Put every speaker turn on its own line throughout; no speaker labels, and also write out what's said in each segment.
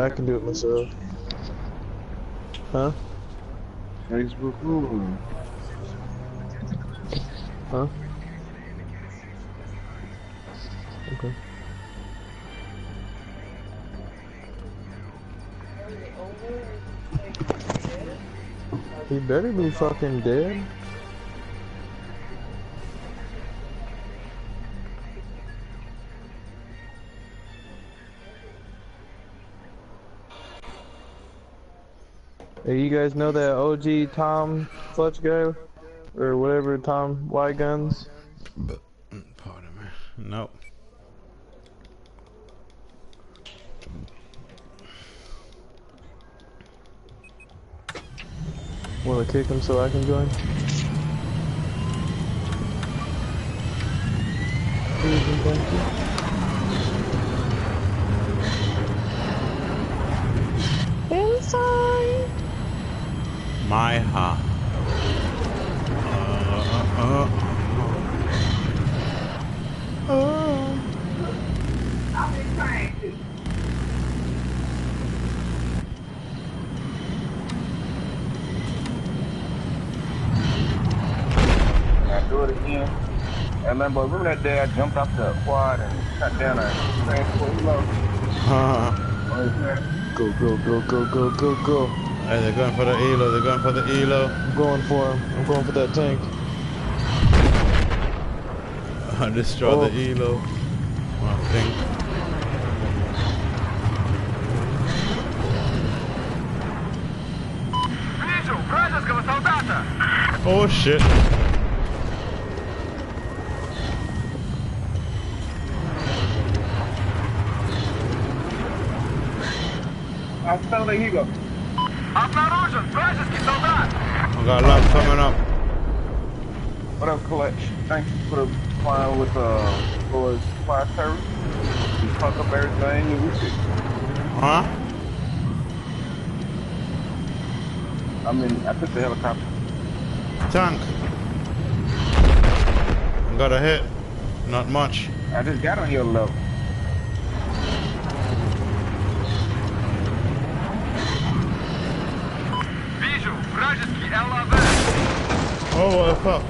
I can do it myself. Huh?
Facebook room.
Huh? Okay. He better be fucking dead. Hey, you guys know that OG Tom Clutch guy? Or whatever, Tom Y Guns?
Pardon me. Nope.
Wanna kick him so I can join? Please and thank you. Inside!
My ha.
Do it again. And remember that day I jumped off the quad and shot down a transport load?
Go, go, go, go, go, go, go.
Hey, they're going for the ELO, they're going for the ELO.
I'm going for him. I'm going for that tank.
Destroy the ELO. I think. Oh shit.
I fell the Hugo.
Обнаружен вражеский солдат!
I got a lot coming up.
What up, Clutch? Thank you for the flying with for supply service. You fuck up everything and we fix it.
Huh?
I mean, I took the helicopter.
Tank. Got a hit. Not much.
I just got on your level.
Вижу вражеский ЛАВ!
Oh, what the fuck?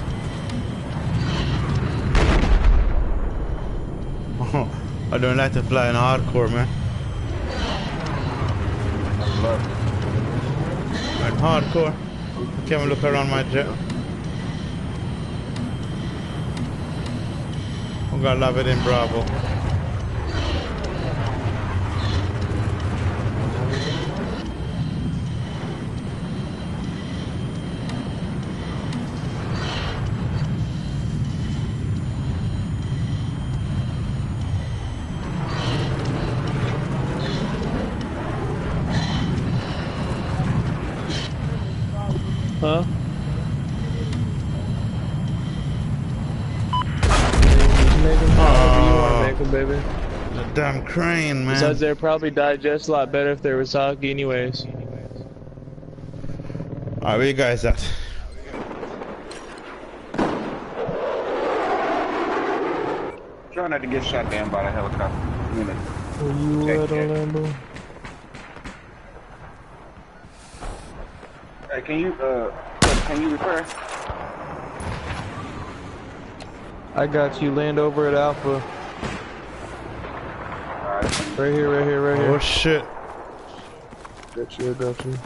Oh, I don't like to fly in hardcore, man.
I love it.
In hardcore. I can't look around my jet. I gotta love it in Bravo.
Huh? Make them however you want to make them, baby.
The damn crane, man.
Besides, they'd probably digest a lot better if they were soggy anyways.
Alright, where you guys at?
Try not to get shot down by the helicopter.
Were you at Orlando?
Hey, can you repair?
I got you. Land over at Alpha.
Alright.
Right here, right here, right here.
Oh shit.
Got you, I got you.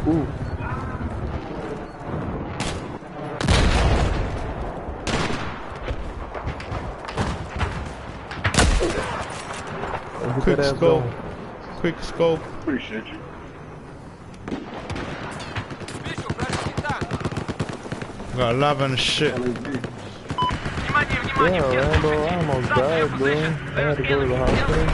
Ooh.
Quick scope. Quick scope.
Appreciate you.
Вижу вражеский танк!
Got 11 shit.
Внимание,
Yeah,
внимание!
Rambo, I almost died, bro. I had to go to the hospital.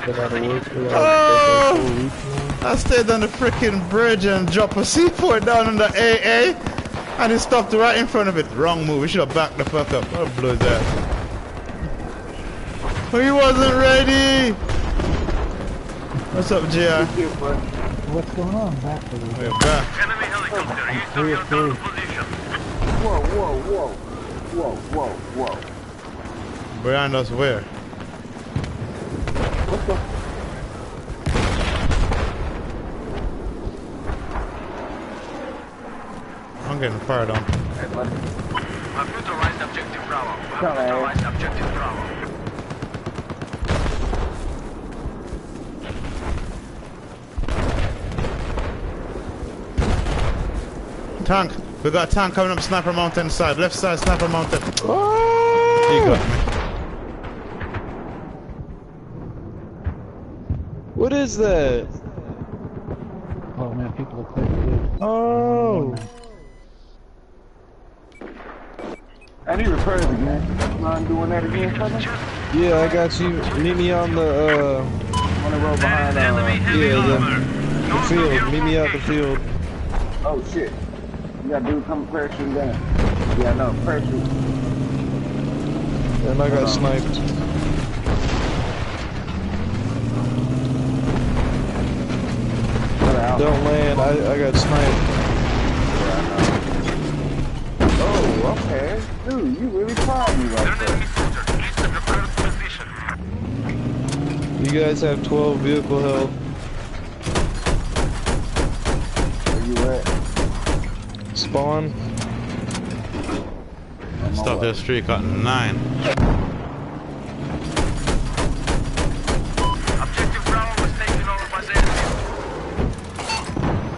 Been out of work for like 4 weeks now.
I stayed on the freaking bridge and dropped a C4 down in the AA, and he stopped right in front of it. Wrong move. We should have backed the fuck up. I blew his ass. He wasn't ready. What's up, JR?
What's going on? Back to the
We're back.
Enemy helicopter, east of
Three
your
of three.
current position.
Whoa, whoa, whoa. Whoa, whoa, whoa.
Behind us where?
What the?
I'm getting fired on.
Hey, buddy.
I've neutralized objective Bravo.
Come on.
Neutralized objective Bravo.
Tank. We got a tank coming up Sniper Mountain side. Left side Sniper Mountain.
Oh!
He got me.
What is that?
Oh man, people are clicking.
Oh!
I need repairs again. Mind doing that again, cousin?
Yeah, I got you. Meet me on the,
On the road behind,
the field. Meet me out the field.
oh shit. You got dude come parachuting down. Yeah, no, parachute.
And I got sniped. Don't land, I got sniped.
Oh, okay. Dude, you really proud me right there.
You guys have 12 vehicle health.
Where you at?
Spawn.
Stop this streak at 9.
Objective Bravo was taken over by the enemy.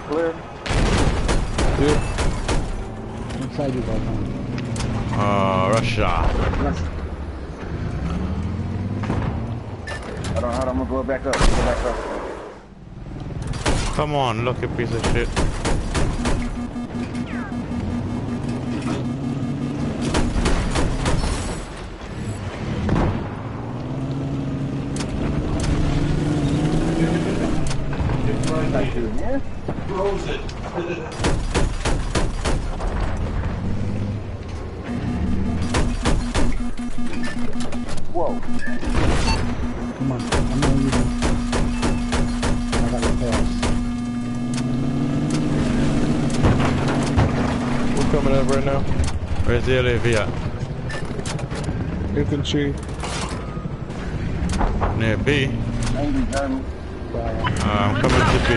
Clear?
Yep.
Inside you, bro.
Russia.
Hold on, I'm gonna go back up. Go back up.
Come on, lucky piece of shit.
Thank you, man. Whoa.
Come on, I'm gonna use it. I got it fast.
We're coming up right now.
Where's the LAV at?
Infantry.
Near B.
Angry German.
I'm coming to B.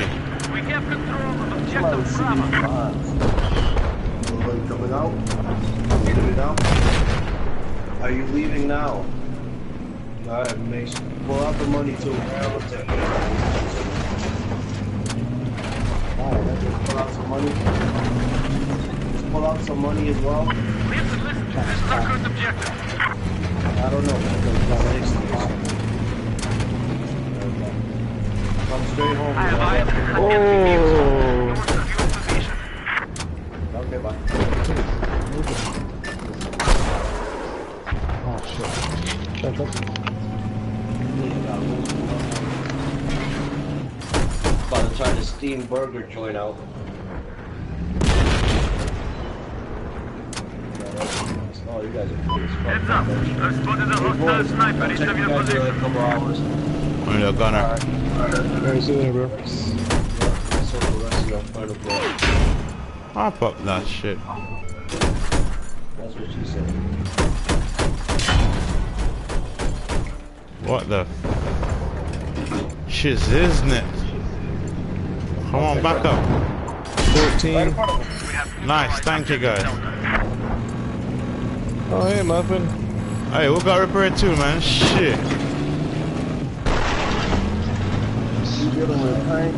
We have control of
Somebody
objective
see me
Bravo.
behind.
Somebody coming out? Leaving out? Are you leaving now? Alright, make sure pull out the money too. I'll take it. Pull out some money. Pull out some money as well.
Listen, this is our current objective.
I don't know. Come straight home.
I have eyes
Oh!
north of your position.
Okay, bye.
Oh shit. That's
About to try the steam burger joint out. Oh, you guys are cool as fuck.
Heads up. I've spotted a hostile sniper east of your
Check you guys in a
position.
couple hours.
Only a gunner.
Alright, see you later, bro.
So the rest of your final blow.
Hop up that shit.
That's what she said.
What the shiz, isn't it? Come on, back up.
14.
Nice, thank you guys.
Oh, hey, Muffin.
Hey, we got repaired too, man. Shit.
You dealing with tank?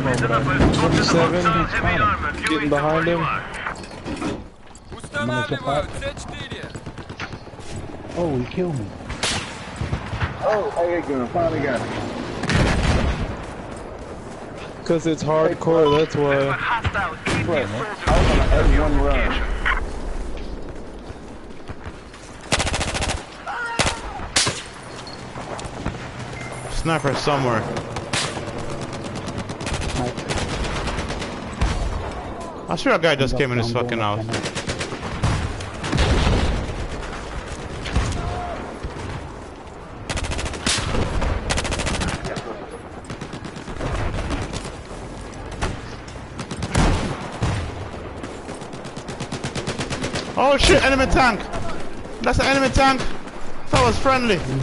Listen up, I've spotted a
27.
hostile heavy armor
Getting
viewing
behind
from where
him.
you are.
Устанавливаю
C4.
Oh, he killed me.
Oh, hey, gun. Finally got it.
Cause it's hardcore, that's why.
Hostile ET
Play, man.
soldier
I was on an
viewing
A1 run.
location.
Sniper somewhere. I swear a guy just came in this fucking house. Oh shit, enemy tank! That's an enemy tank! That was friendly.
There's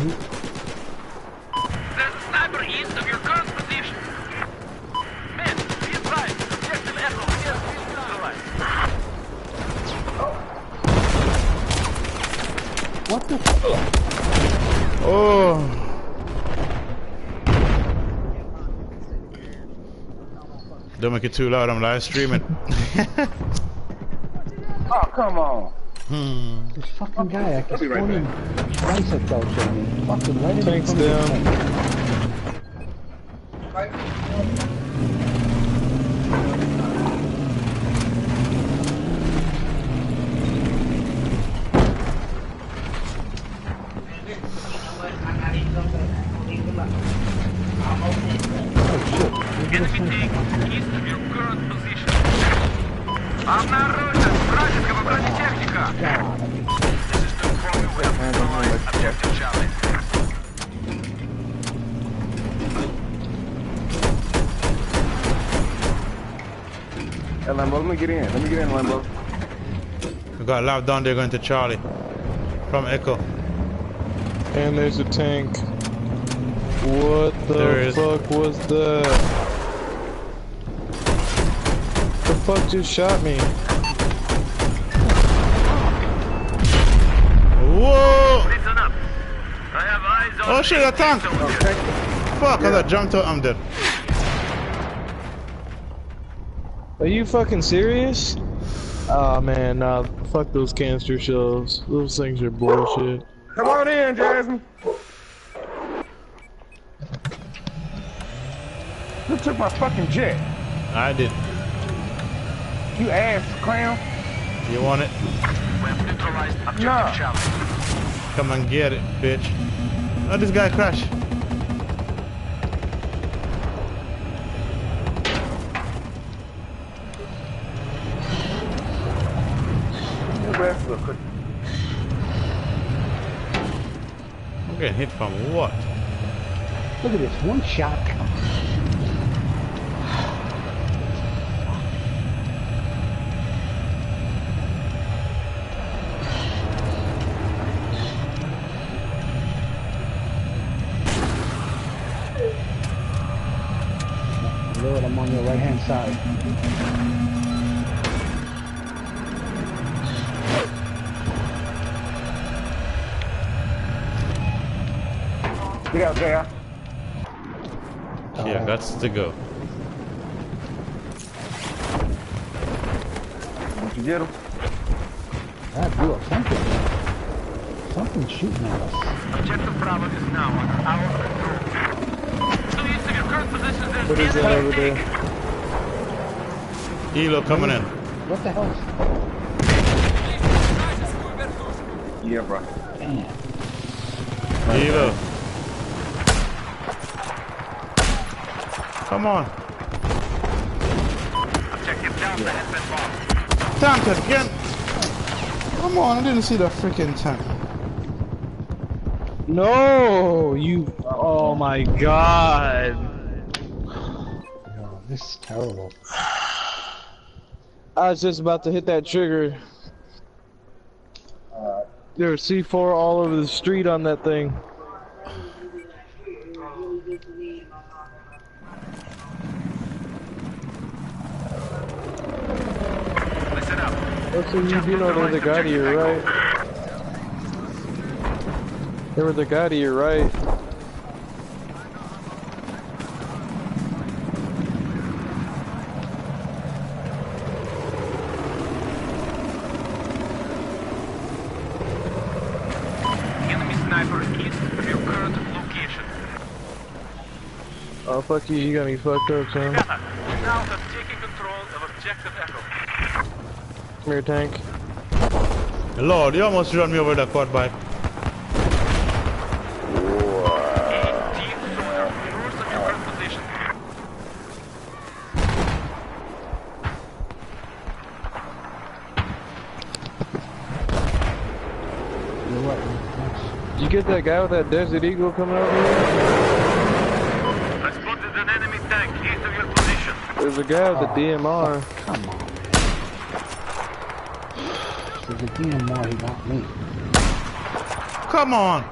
a sniper east of your current position. Men, be advised. Objective Echo is neutralized.
What the fuck?
Oh. Don't make it too loud, I'm live streaming.
Oh, come on.
This fucking guy, I keep
be right
spawning biceps out on me. Fucking right in
Tanks
front of
down.
me.
Enemy tank east of your current position. Обнаружен вражеского бронетехника. This is the informer. We have neutralized objective Charlie.
Hey, Lambo, let me get in. Let me get in, Lambo.
We got a lab down there going to Charlie. From Echo.
And there's a tank. What
There
the
is.
fuck was that? The fuck just shot me?
Whoa!
Listen up. I have eyes on
Oh shit, a tank! Fuck, I got jumped out, I'm dead.
Are you fucking serious? Oh man, nah, fuck those canister shells. Those things are bullshit.
Come on in, Jasmine. Who took my fucking jet?
I did.
You ass clown.
You want it?
We have neutralized objective
Nah.
Charlie.
Come and get it, bitch. Oh, this guy crashed.
Your ass look good.
I'm getting hit from what?
Look at this, one shot. Lord, I'm on your right hand side.
Get out there.
Yeah, guts to go.
Did you get him?
That blew up something. Something's shooting at us.
Objective Bravo is now under our control. To the east of your current position, there's
What is that over there?
Elo coming in.
What the hell?
Yeah, bro.
Damn.
Elo. Come on.
Objective Delta has been lost.
Tank again. Come on, I didn't see that freaking tank.
No, you. Oh my god.
Oh, this is terrible.
I was just about to hit that trigger. There was C4 all over the street on that thing.
Listen up.
What's the you know there's a guy to your right. There was a guy to your right.
Enemy sniper east of your current location.
Oh fuck you, you got me fucked up, son.
Delta, we now have taken control of objective Echo.
Come here, tank.
Lord, you almost run me over that quad bike.
Team soldier north of your current position.
You're right.
Did you get that guy with that Desert Eagle coming over here?
I spotted an enemy tank east of your position.
There's a guy with a DMR.
Come on. There's a DMR, he got me.
Come on!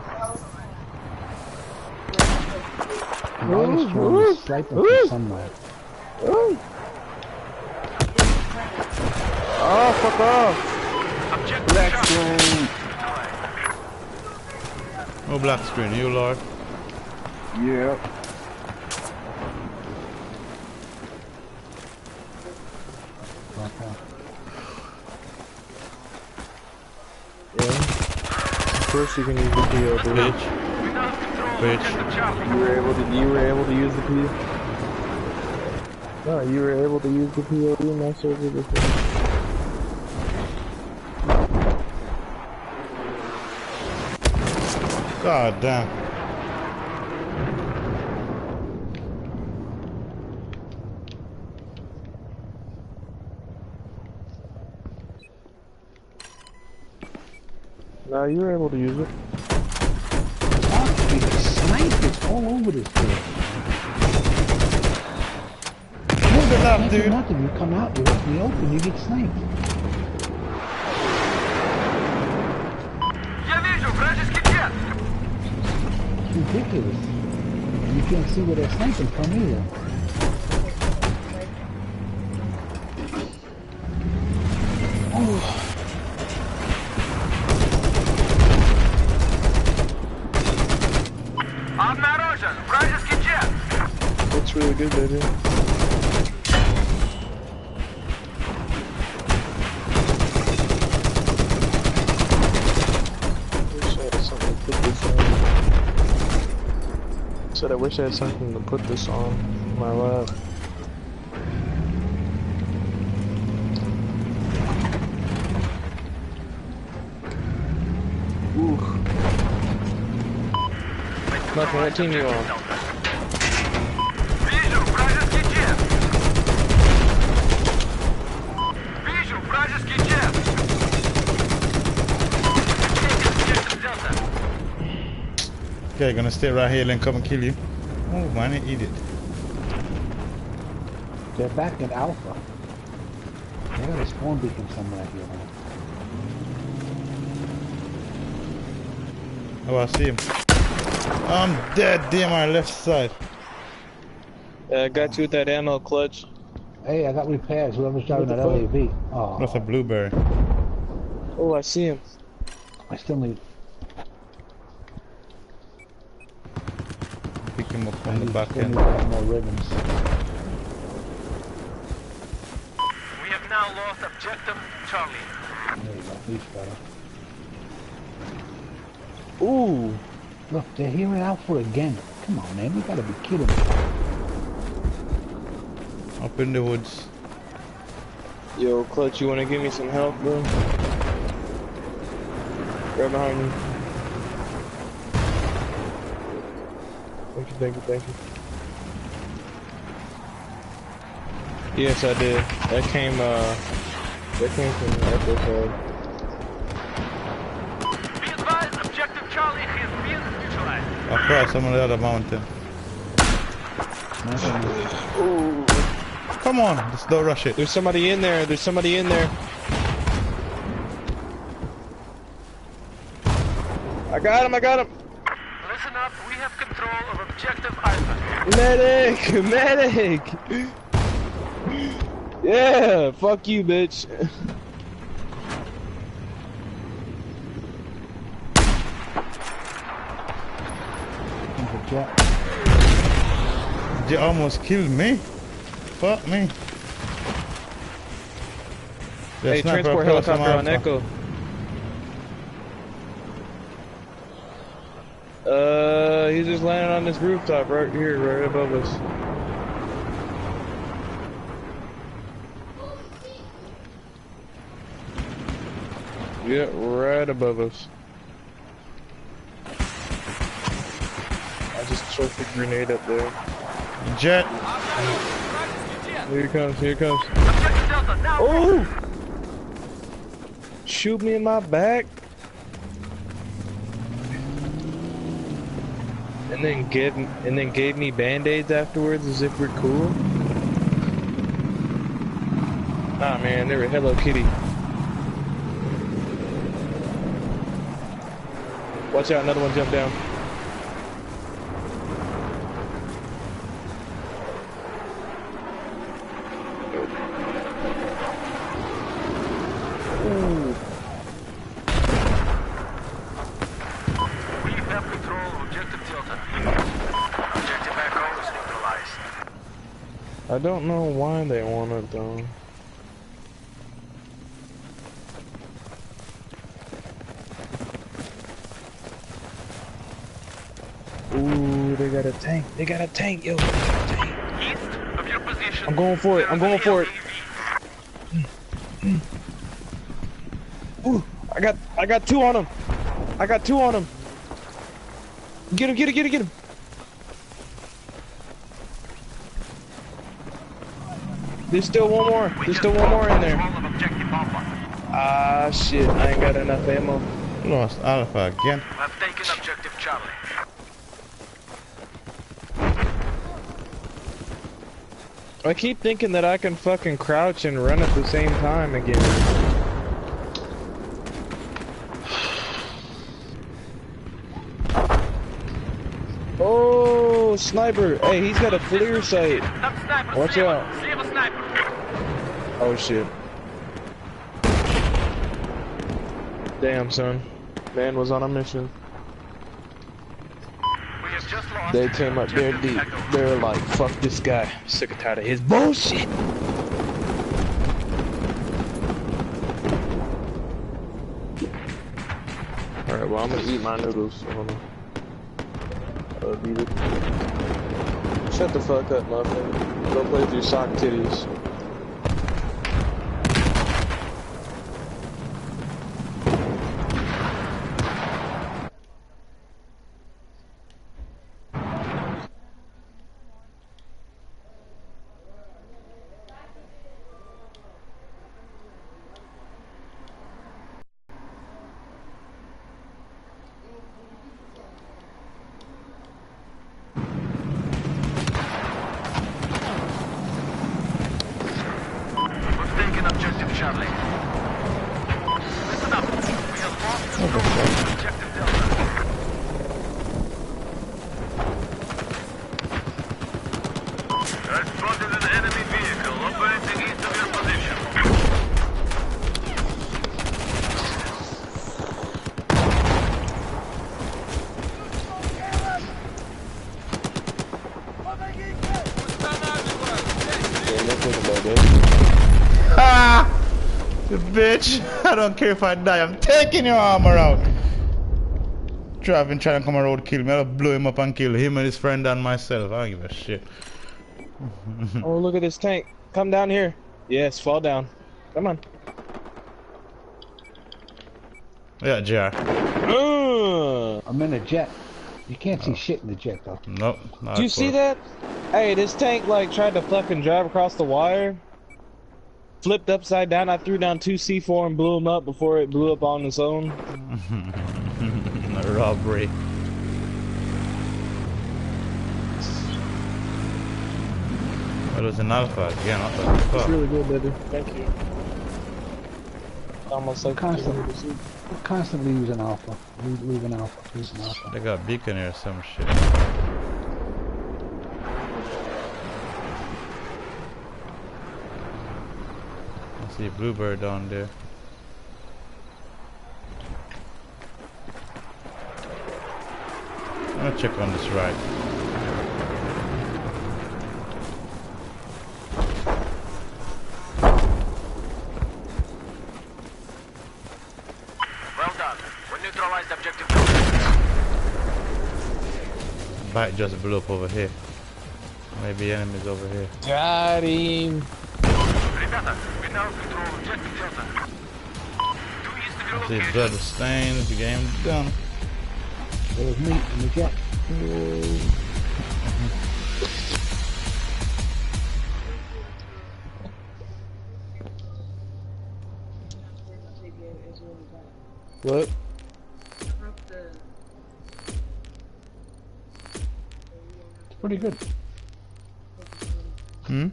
Maestro is sniping from somewhere.
Oh, fuck off!
Objective
Black
Charlie.
screen.
Oh, black screen, you lord.
Yeah.
Okay.
Yeah. First you can use the PO,
Bitch.
We now have control of
Bitch.
Objective Charlie.
You were able to use the PO. No, you were able to use the PO in that server before.
God damn.
No, you were able to use it.
Oh, he's sniping all over this place.
Move it up,
Can't do
dude.
nothing. You come out, you open the open, you get sniped.
Я вижу вражеский джет.
It's ridiculous. You can't see where they're sniping from either.
Обнаружен вражеский джет.
Looks really good, baby. I wish I had something to put this on my lap. Ooh. Nothing, what team you on?
Вижу вражеский джет. Вижу вражеский джет. Objective Delta.
Okay, gonna stay right here and come and kill you. Oh man, eat it.
They're back in Alpha. They got a spawn beacon somewhere here now.
Oh, I see him. I'm dead, damn, my left side.
I got you with that ammo clutch.
Hey, I got repairs. Whoever's driving that
What the fuck?
LAV. Oh,
That's a blueberry.
Oh, I see him.
I still need.
Pick him up
I
on the
need,
back
still
end.
need some more ribbons.
We have now lost Objective Charlie.
There you go. He's better.
Ooh.
Look, they're here in Alpha again. Come on, man. You gotta be kidding me.
Up in the woods.
Yo, clutch, you wanna give me some help, bro? Right behind you. Thank you, thank you, thank you. Yes, I did. That came from the episode.
Be advised, Objective Charlie has been neutralized.
Across some of the other mountain.
Ooh.
Come on, just don't rush it.
There's somebody in there. There's somebody in there. I got him. I got him.
Listen up, we have control of Objective Alpha.
Medic! Medic! Yeah, fuck you, bitch.
There's a jet.
You almost killed me. Fuck me. The
Hey,
sniper
transport
across
helicopter on
the mountain.
Echo. He's just landing on this rooftop right here, right above us. Yeah, right above us. I just chucked a grenade up there.
Jet.
Here he comes, here he comes.
Objective Delta now.
Oh! Shoot me in my back. And then gave me band-aids afterwards as if we're cool. Nah, man, they were Hello Kitty. Watch out, another one jumped down. Ooh.
We have control of objective Delta. Objective Echo is neutralized.
I don't know why they want it though. Ooh, they got a tank. They got a tank, yo. They got a tank.
East of your position.
I'm going for it. I'm going for it. Ooh, I got two on him. I got two on him. Get him, get him, get him, get him. There's still one more. There's still one more in there.
Control of objective Alpha.
Ah, shit. I ain't got enough ammo.
Lost Alpha again.
I've taken objective Charlie.
I keep thinking that I can fucking crouch and run at the same time again. Oh, sniper. Hey, he's got a clear sight.
Там снайпер.
Watch
слева.
out.
Слева снайпер.
Oh, shit. Damn, son. Man was on a mission.
We have just lost.
They came up there
objective
deep.
Echo.
They were like, fuck this guy. Sick and tired of his bullshit. Alright, well, I'm gonna eat my noodles. So hold on. Beat it. Shut the fuck up, motherfucker. Go play with your sock titties.
We've taken objective Charlie. Listen up. We have lost control of objective Delta. I spotted an enemy vehicle operating east of your position.
Yeah, no think about that.
Ah! You bitch! I don't care if I die, I'm taking your armor out! Trying to come around kill me, I'll blow him up and kill him and his friend and myself. I don't give a shit.
Oh, look at this tank. Come down here. Yes, fall down. Come on.
Yeah, JR.
I'm in a jet. You can't see shit in the jet though.
Nope.
Do you see that? Hey, this tank like tried to fucking drive across the wire. Flipped upside down. I threw down 2 C4 and blew him up before it blew up on its own.
A robbery. It was an alpha again, what the
It's
fuck?
really good, baby. Thank you. Almost like
Constantly using alpha. Leaving alpha. Using alpha.
They got beacon here or some shit. I see a bluebird down there. I'm gonna check on this right.
Well done. We neutralized objective.
Bike just blew up over here. Maybe enemies over here.
got him.
Ребята, we now control objective Delta. Due east of your
See
location.
blood stains, the game's done.
There's me in the jet.
What?
It's pretty good.
Hmm?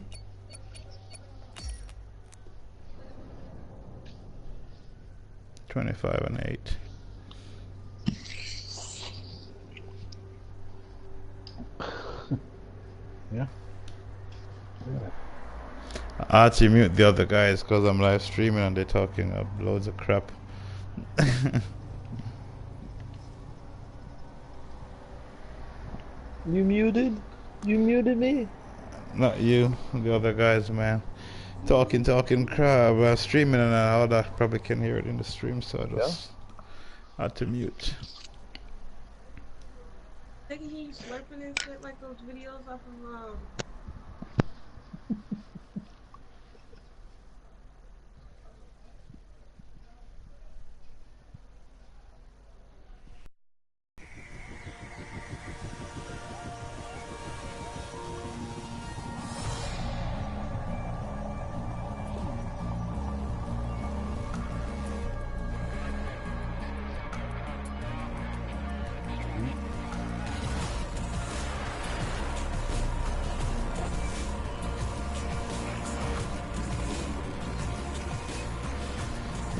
$25 and $8.
Yeah. Yeah.
I had to mute the other guys because I'm live streaming and they're talking loads of crap.
You muted? You muted me?
Not you, the other guys, man. Talking crap. Streaming and all that. Probably can hear it in the stream, so I
Yeah.
just had to mute.
They can hear you slurping and shit like those videos off of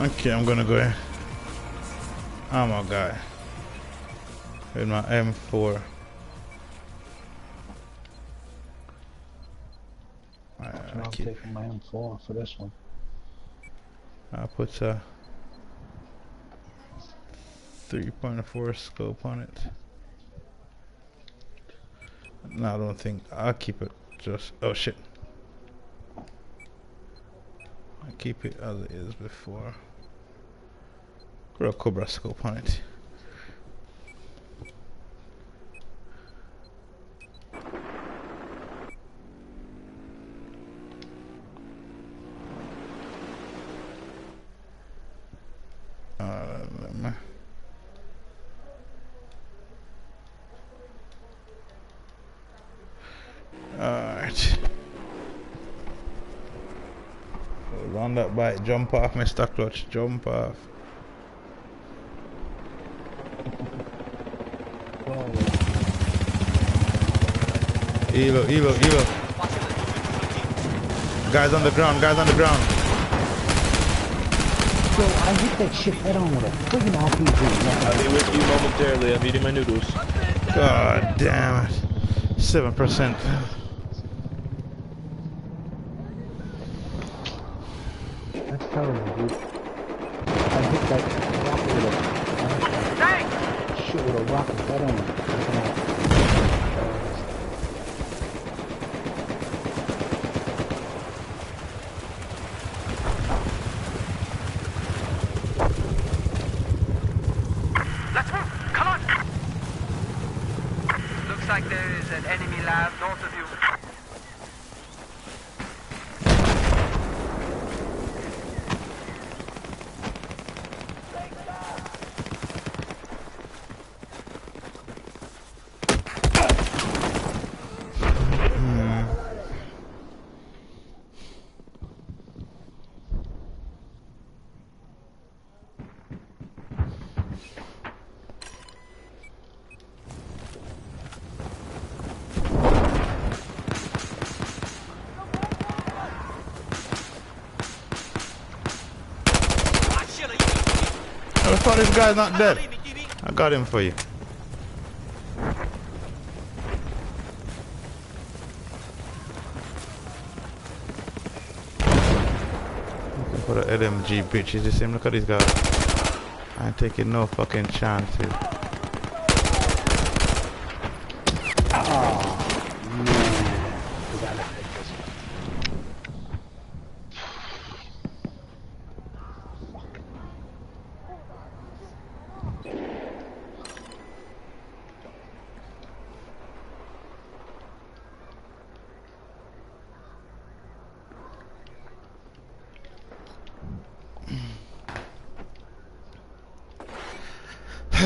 Okay, I'm gonna go ammo guy with my M4.
I'm taking my M4 for this one.
I put a 3.4 scope on it. No, I don't think I'll keep it just. Oh shit! I keep it as it is before. Put a Cobra scope on it. Alright. Hold on that bike. Jump off, Mr. Clutch. Jump off. Elo. Guys on the ground.
Bro, I hit that shit head on with a friggin' RPG.
I'll be with you momentarily. I'm eating my noodles.
God damn it. 7%.
That's terrible, dude. I hit that rocket with a shit with a rocket head on it.
Let's move! Come on! Looks like there is an enemy lab north of you.
I thought this guy's not dead. I got him for you. For the LMG bitches, you see him? Look at these guys. I ain't taking no fucking chances.
Be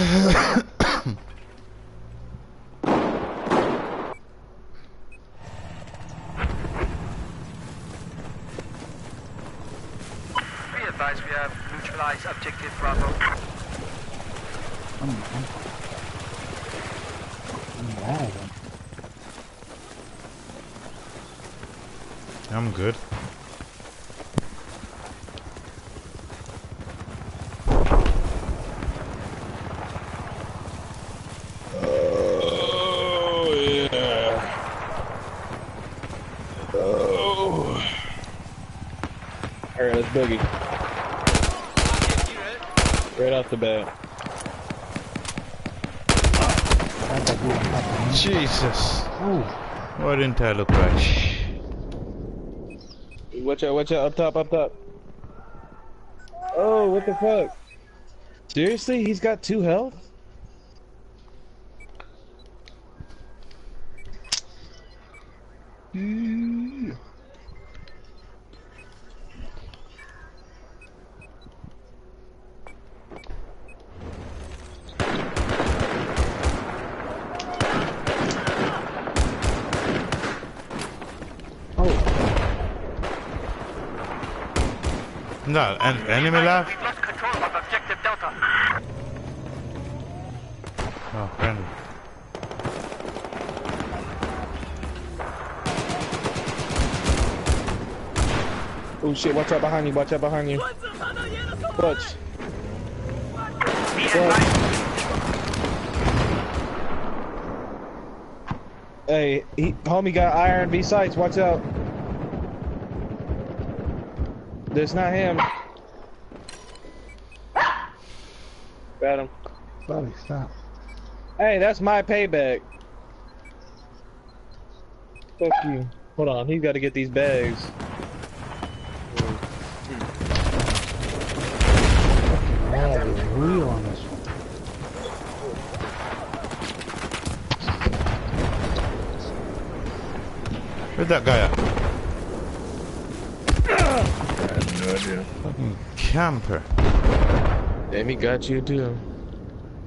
advised, we have neutralized objective Bravo.
I'm mad.
I'm good. Oh yeah.
Alright, let's boogie. Right off the bat.
Jesus.
Ooh.
What didn't I look like?
Watch out, up top, up top. Oh, what the fuck? Seriously? He's got 2 health?
No, enemy left?
We've lost control of objective Delta.
Oh, friendly.
Oh shit, watch out behind you, watch out behind you. Watch. Hey, homie got iron V sights, watch out. That's not him. Got him.
Buddy, stop.
Hey, that's my payback. Fuck you. Hold on, he's got to get these bags.
Lag is real on this one.
Where's that guy at?
No idea.
Fucking camper.
Damn, he got you too.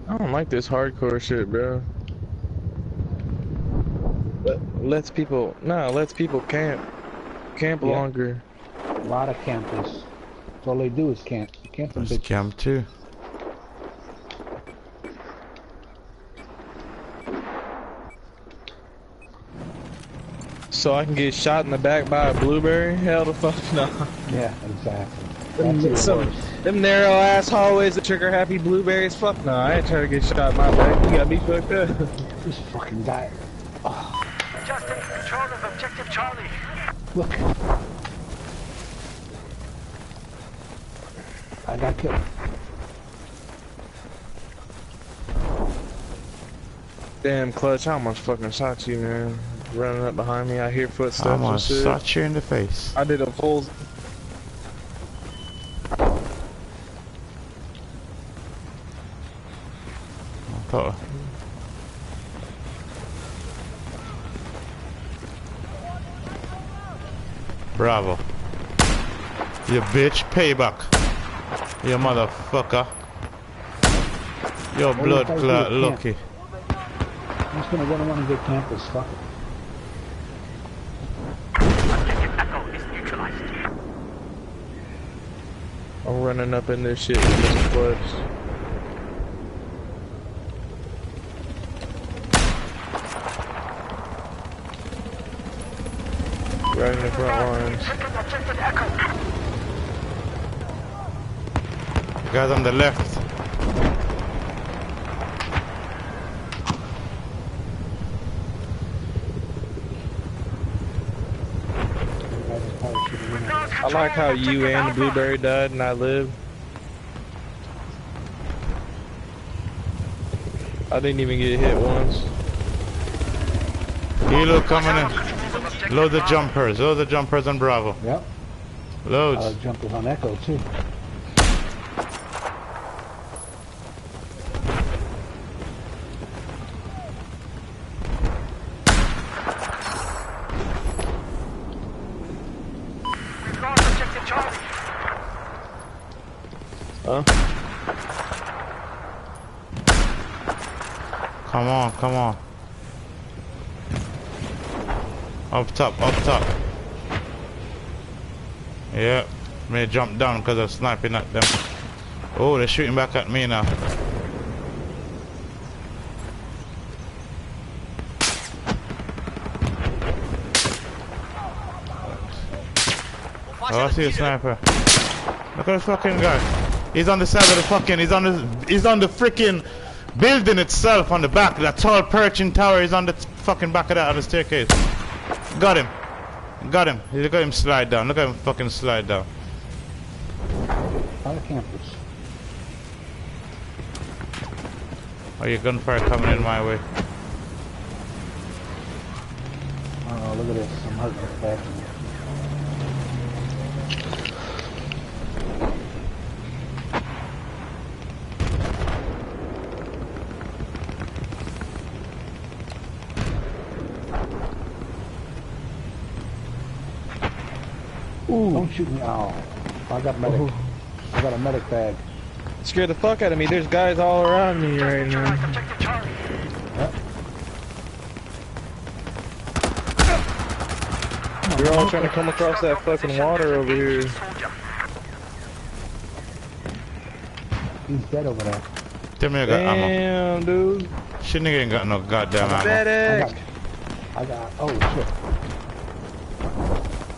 I don't like this hardcore shit, bro. Lets people camp longer.
A lot of campers. That's all they do is camp. Camp them
There's
bitches.
camp too.
So I can get shot in the back by a blueberry? Hell the fuck no.
Yeah, exactly. That's it.
Them narrow ass hallways that trigger happy blueberries? Fuck no, I ain't trying to get shot in my back. You got me fucked up.
This fucking guy.
Just take control of objective Charlie.
Look. I got killed.
Damn, Clutch, I almost fucking shot you, man. Running up behind me, I hear footsteps
I'm gonna
and shit.
shot you in the face.
I did a full...
Oh. Bravo. You bitch, payback. You motherfucker. Your blood clot lucky.
I'm just gonna run around and get campers. Fuck it.
Objective Echo is neutralized.
I'm running up in this shit with this Clutch. Right in the front lines.
Objective Echo.
Guys on the left.
I like how you and the blueberry died and I lived. I didn't even get hit once.
Helo coming in. Load the jumpers. Load the jumpers on Bravo.
Yep.
Loads.
Jumpers on Echo too.
We've lost objective Charlie.
Huh?
Come on, come on. Up top, up top. Yeah, may jump down because I'm sniping at them. Oh, they're shooting back at me now. Oh, I see a sniper. Look at this fucking guy. He's on the side of the fucking. He's on the freaking building itself on the back. That tall perching tower. He's on the fucking back of that on the staircase. Got him. Got him. Look at him slide down. Look at him fucking slide down.
A lot of campers.
Are your gunfire coming in my way?
Oh, look at this. I'm hurting this back. Ooh. Don't shoot me. Oh, I got medic.
Ooh.
I got a medic bag.
Scared the fuck out of me. There's guys all around me right now.
Yep.
You're all trying to come across that fucking water over here.
He's dead over there.
Tell me I got ammo.
Damn, dude.
Shit nigga ain't got no goddamn ammo.
Medic.
I got. Oh shit.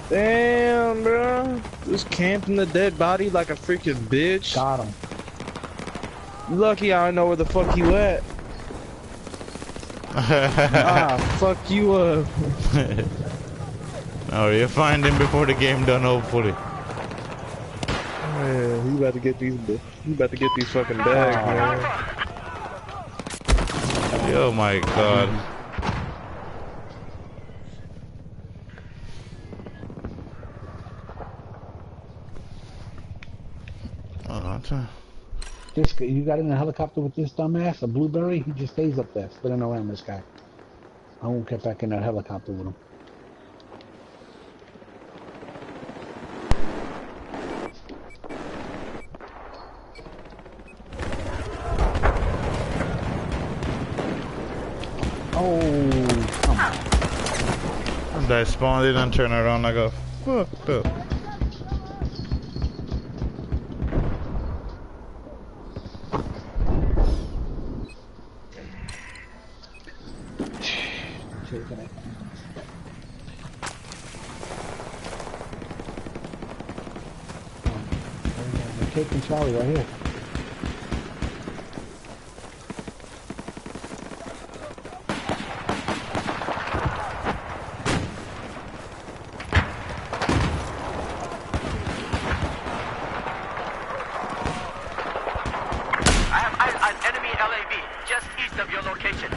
Damn, bro. Just camping the dead body like a freaking bitch.
Got him.
Lucky I don't know where the fuck you at. Ah, fuck you up.
Oh, you find him before the game done, hopefully.
Man, you about to get these fucking bags, man.
Oh my god.
This guy, you got in a helicopter with this dumbass, a blueberry? He just stays up there, spinning around this guy. I won't get back in that helicopter with him. Oh, come on.
I spawned in and turn around, I go, fucked up.
Taking Charlie right here.
I have eyes on enemy LAV, just east of your location.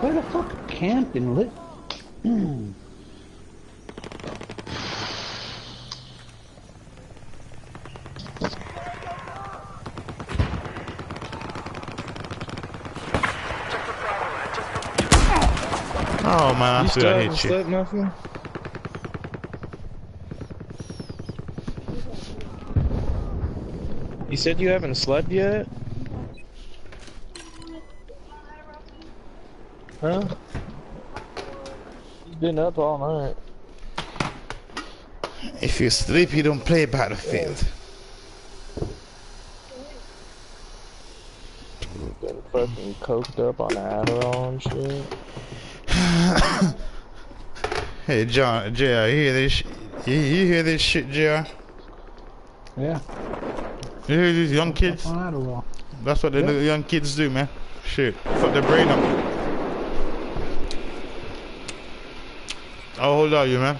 Where the fuck camping lit?
Oh man, I
You
still
still
hit
haven't
you.
slept nothing? You said you haven't slept yet? Huh? You've been up all night.
If you sleep, you don't play Battlefield.
Been fucking coked up on Adderall and shit.
Hey, John, JR, you hear this? You hear this shit, JR?
Yeah.
You hear these young kids?
On Adderall.
That's what the little young kids do, man. Shit, fuck their brain up. How old are you, man?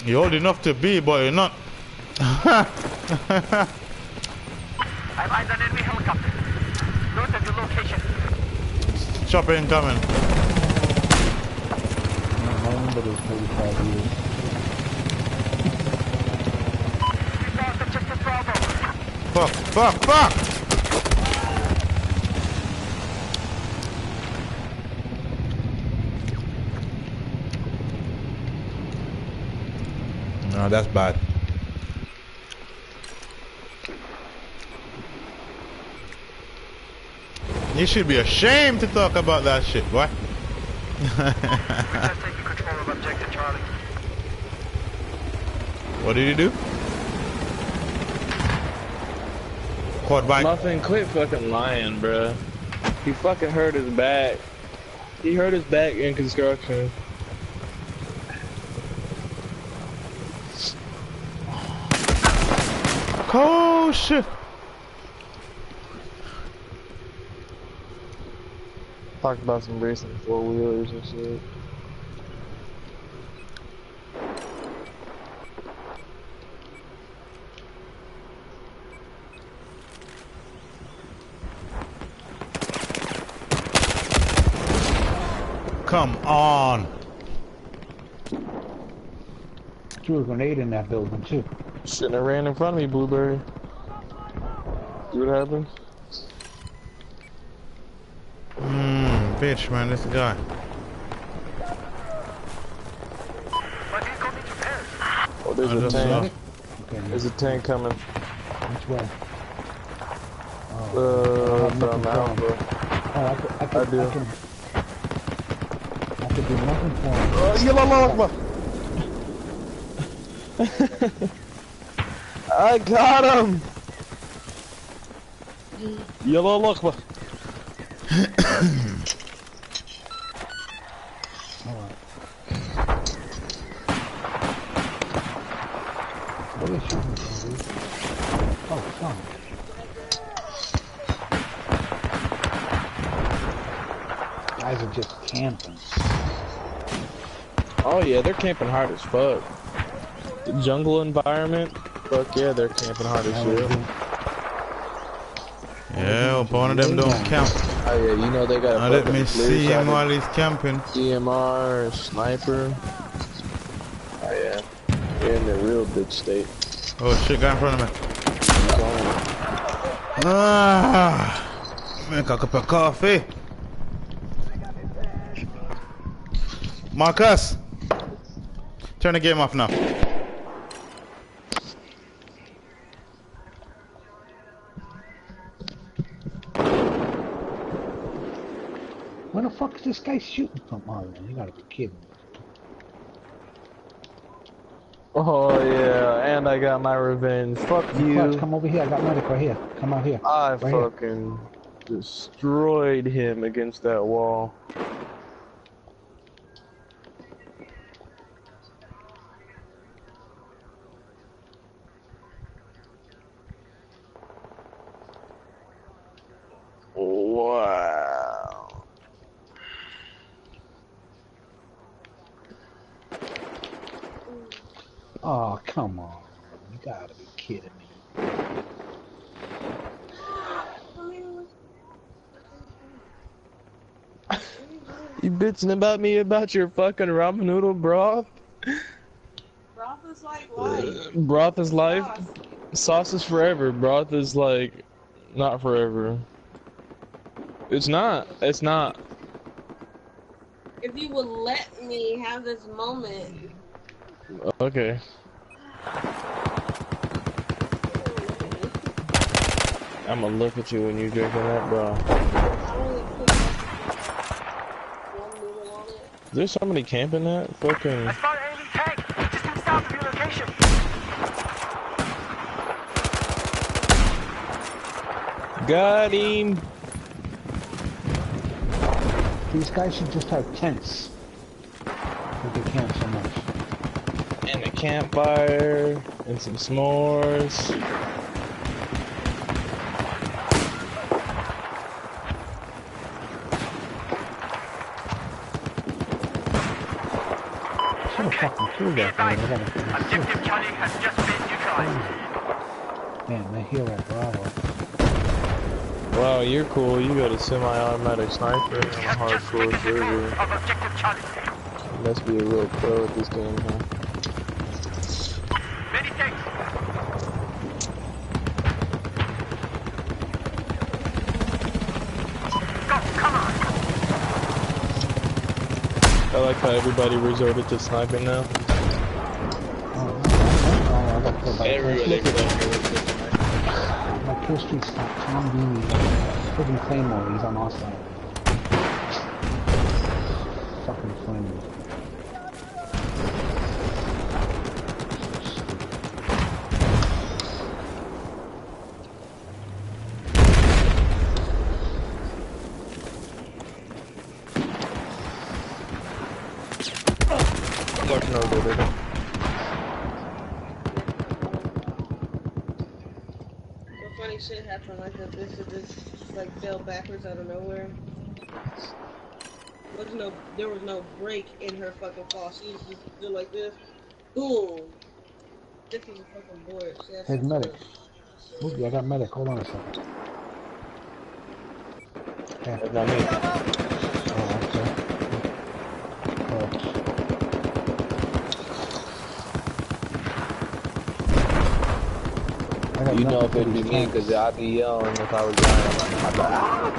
You're old enough to be, but you're not.
I have eyes on enemy helicopter, north of your location.
Chopper incoming.
My number is 35 years.
We lost objective Bravo.
Fuck, fuck, fuck! No, that's bad. You should be ashamed to talk about that shit, boy.
We're just taking control of objective Charlie.
What did you do? Quad bike.
Muffin, quit fucking lying, bruh. He fucking hurt his back. He hurt his back in construction.
Oh shit!
Talked about some racing four-wheelers and shit.
Come on!
Threw a grenade in that building too.
Shouldn't have ran in front of me, Blueberry. See what happened?
Bitch, man, this guy.
Oh, there's a tank.
Okay,
There's a tank coming.
which way?
From Alpha.
Oh, I
do.
I could do nothing for him.
I got him! Yellow Lakba.
What are you shooting from, dude? Oh, son. Guys are just camping.
Oh yeah, they're camping hard as fuck. The jungle environment, fuck yeah, they're camping hard as shit.
Yeah, one of them don't camp.
Oh yeah, you know they got a
Now let me see him while he's camping.
DMR, sniper. Oh yeah, they're in their real bitch state.
Oh shit, guy in front of me. Ah, make a cup of coffee. Marcus, turn the game off now.
Where the fuck is this guy shooting from? Oh, man, you gotta be kidding me.
Oh yeah, and I got my revenge. Fuck you.
Clutch, come over here. I got medic right here. Come out here.
I
right
fucking destroyed him against that wall. Wow.
Oh, come on. You gotta be kidding me.
You bitching about me about your fucking ramen noodle broth?
Broth is like life.
Broth is life. Sauce is forever. Broth is like not forever. It's not. It's not.
If you would let me have this moment.
Okay. I'm gonna look at you when you're drinking that broth. There's somebody camping that fucking.
I spotted enemy tank just to the south of your location.
Got him.
These guys should just have tents. But they camp so much.
And a campfire and some s'mores.
Should have fucking killed that guy.
Objective Charlie has just been neutralized.
Man, they heal at Bravo.
Wow, you're cool. You got a semi-automatic sniper and a hardcore server.
Of Objective Charlie.
You must be a real pro at this game, huh?
Many thanks. Go, come on.
I like how everybody resorted to sniping now.
I got killed by my kill streak's got Tom Beanie. Freaking Claymore, he's on our side. Fucking friendly.
Fuck no, baby.
funny shit happened. Like the bitch that just like fell backwards out of nowhere. There was no break in her fucking fall. She was just doing like this. Boom. This was a fucking board. She had
Here's
some
medic.
sort of.
Ooh, yeah, I got medic. Hold on a second. Yeah.
That's not me.
Oh, okay. I got
You know
nothing
if
for
it'd be
these
me,
tanks.
because I'd be yelling if I was dying. I'd be like, "Ah!"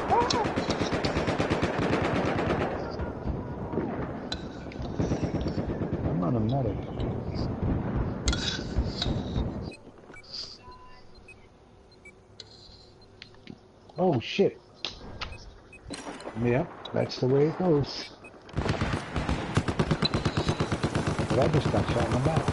I'm not a medic. Oh shit. Yep, that's the way it goes. But I just got shot in the back.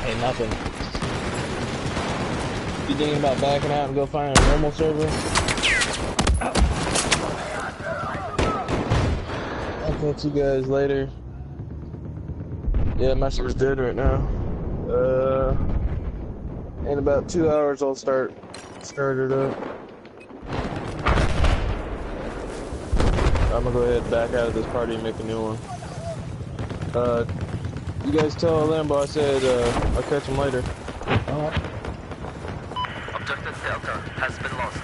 Ain't nothing. You thinking about backing out and go find a normal server? I'll catch you guys later. Yeah, my server's dead right now. In about 2 hours I'll start it up. I'm gonna go ahead and back out of this party and make a new one. You guys tell Lambo I said I'll catch him later.
Alright.
Objective Delta has been lost.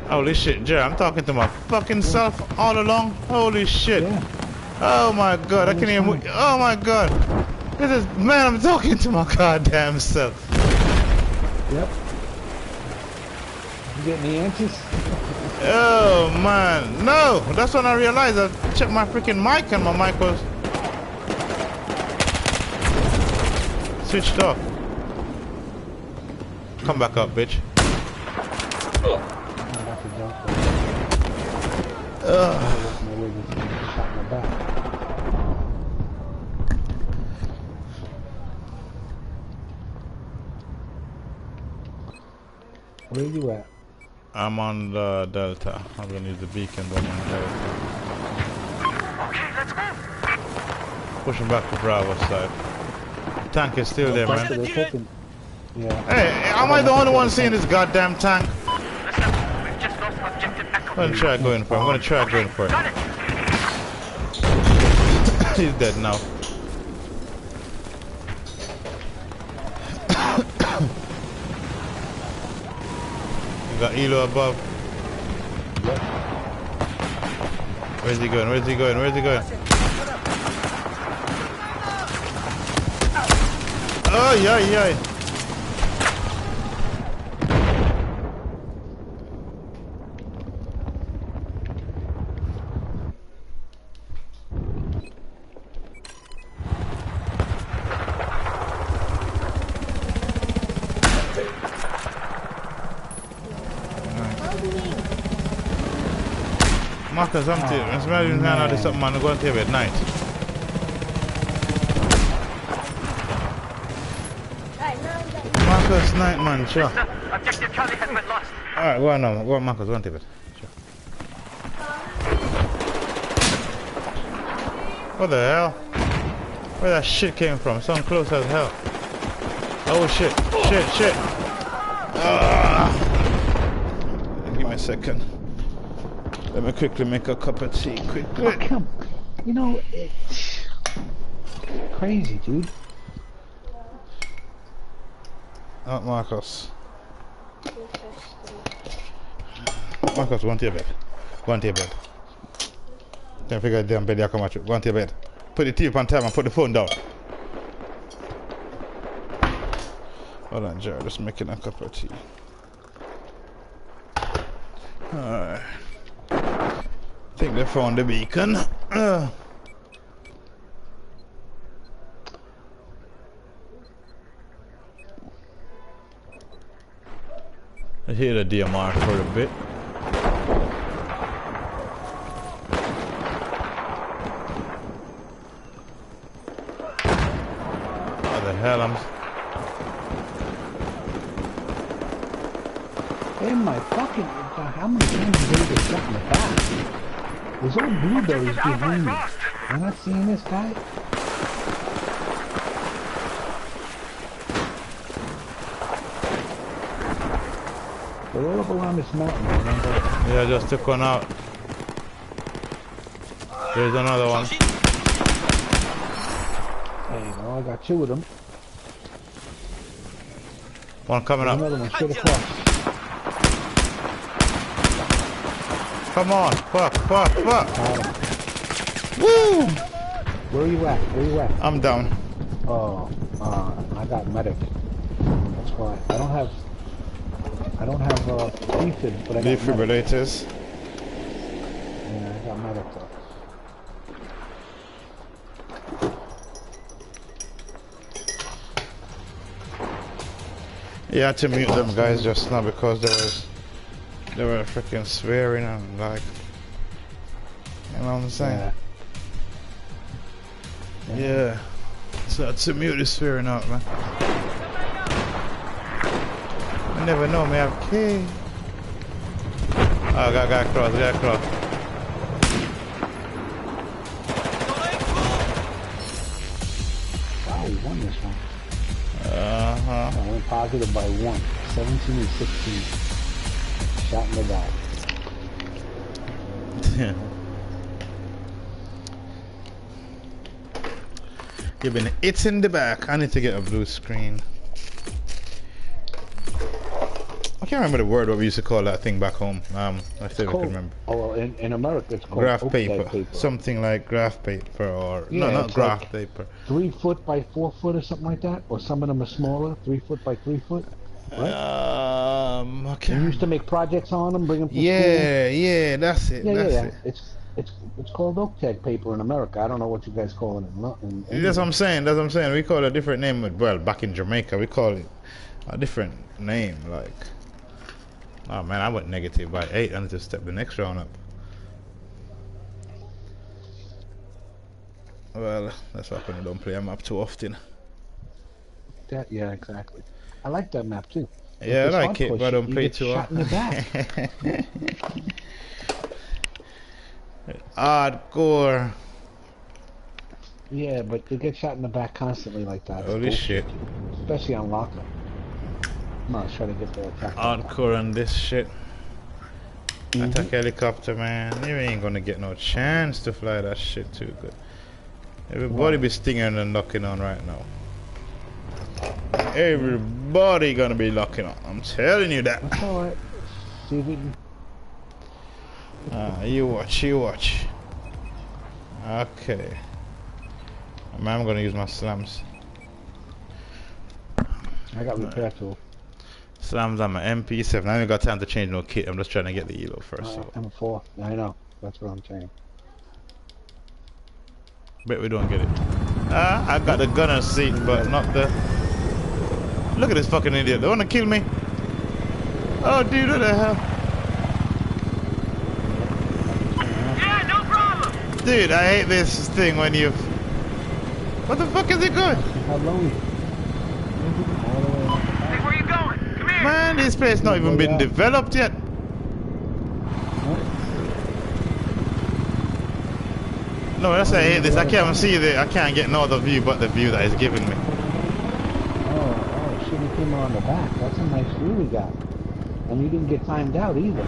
Holy shit, Jerry, I'm talking to my fucking self all along. Holy shit.
Yeah.
Oh my god, I can't even move. Oh my god. This is, man, I'm talking to my goddamn self.
Yep. You getting the answers?
Oh man, no, that's when I realized I checked my freaking mic and my mic was switched off. Come back up, bitch.
Where are you at?
I'm on the Delta. I'm gonna use the beacon on the Delta.
Okay, let's move.
Pushing back to Bravo side. Tank is still there, man.
Yeah.
Hey, am I the only one seeing this goddamn tank?
Listen, we've just lost objective Echo.
I'm gonna try going for it. I'm gonna try going for it.
Got it.
He's dead now. You got Elo above.
Yep.
Where's he going? Where's he going? Where's he going? Oh, yeah, yeah. Marcus, I'm telling you, I'm smelling how this something, man. I'm going to tell you at night. Marcus, night, man, sure.
Objective Charlie has been lost.
Alright, go on now. Go on, Marcus, go on, David. Sure. What the hell? Where that shit came from? Something close as hell. Oh shit, shit, shit. Give me a second. Let me quickly make a cup of tea, quickly.
You know, it's crazy, dude.
Not Marcus. Marcus, go on to your bed. Go on to your bed. Can't figure out the damn bed you come at you. Go on to your bed. Put the TV on time and put the phone down. Hold on, Jared. Just making a cup of tea. Alright. Think they found the beacon. I hear the DMR for a bit. What the hell?
In my fucking... How many times did they get shot in the back? There's old blueberries behind me. You're not seeing this guy? They're all up around this mountain, remember?
Yeah, I just took one out. There's another one.
There you go, I got two of them.
One coming
There's
up.
another one straight across.
Come on, fuck.
Got him.
Woo!
Where are you at? Where are you at?
I'm down.
Oh, I got medic. That's why. I don't have defib, but I got medic.
Defibrillators.
Yeah, I got medic though.
Yeah, I had to mute them guys just now because they were freaking swearing and like, you know what I'm saying? Yeah. So I had to mute the swearing out, man. I never know, me have key. Oh, got across.
Wow, we won this one.
Uh-huh.
I went positive by 1. 17 and 16. Shot in the back.
You've been hit in the back. I need to get a blue screen. I can't remember the word what we used to call that thing back home. I still can remember.
Oh, well, in America it's called
Graph
oak
paper.
tag paper.
Something like graph paper or...
Yeah,
no, not graph
like
paper.
3 foot by 4 foot or something like that. Or some of them are smaller, 3 foot by 3 foot. Right?
Okay.
You used to make projects on them, bring them to school.
Yeah, that's it.
Yeah. It's called oak tag paper in America. I don't know what you guys call it in England.
That's what I'm saying. We call it a different name. Well, back in Jamaica, we call it a different name. Like, oh man, I went negative by 8. I need to step the next round up. Well, that's why I don't play a map too often.
Yeah, exactly. I like that map too.
Yeah, I like it, but I don't play too
often. Shot in the back.
Hardcore.
Yeah, but you get shot in the back constantly like that.
Holy shit.
Especially on lockup. Come on, try to get the attack.
Hardcore on this shit. Attack helicopter, man. You ain't gonna get no chance to fly that shit too good. Everybody be stinging and locking on right now. Everybody gonna be locking on. I'm telling you that.
That's alright. See if we can...
You watch. Okay. I'm gonna use my slams.
I got repair tool.
Slams on my MP7. I ain't got time to change no kit. I'm just trying to get the elo first. So.
M4. I know. That's what I'm saying.
Bet we don't get it. I got the gunner seat, but not the... Look at this fucking idiot. They wanna kill me? Oh, dude, what the hell?
Yeah, no problem.
Dude, I hate this thing when you... What the fuck is it going?
How low is it? All the way up.
Hey, where you going? Come here.
Man, this place not even been developed yet. No, that's why I hate this. I can't even see I can't get no other view but the view that it's giving me.
Oh, shit, he came around the back. That's a nice view we got. And you didn't get timed out either.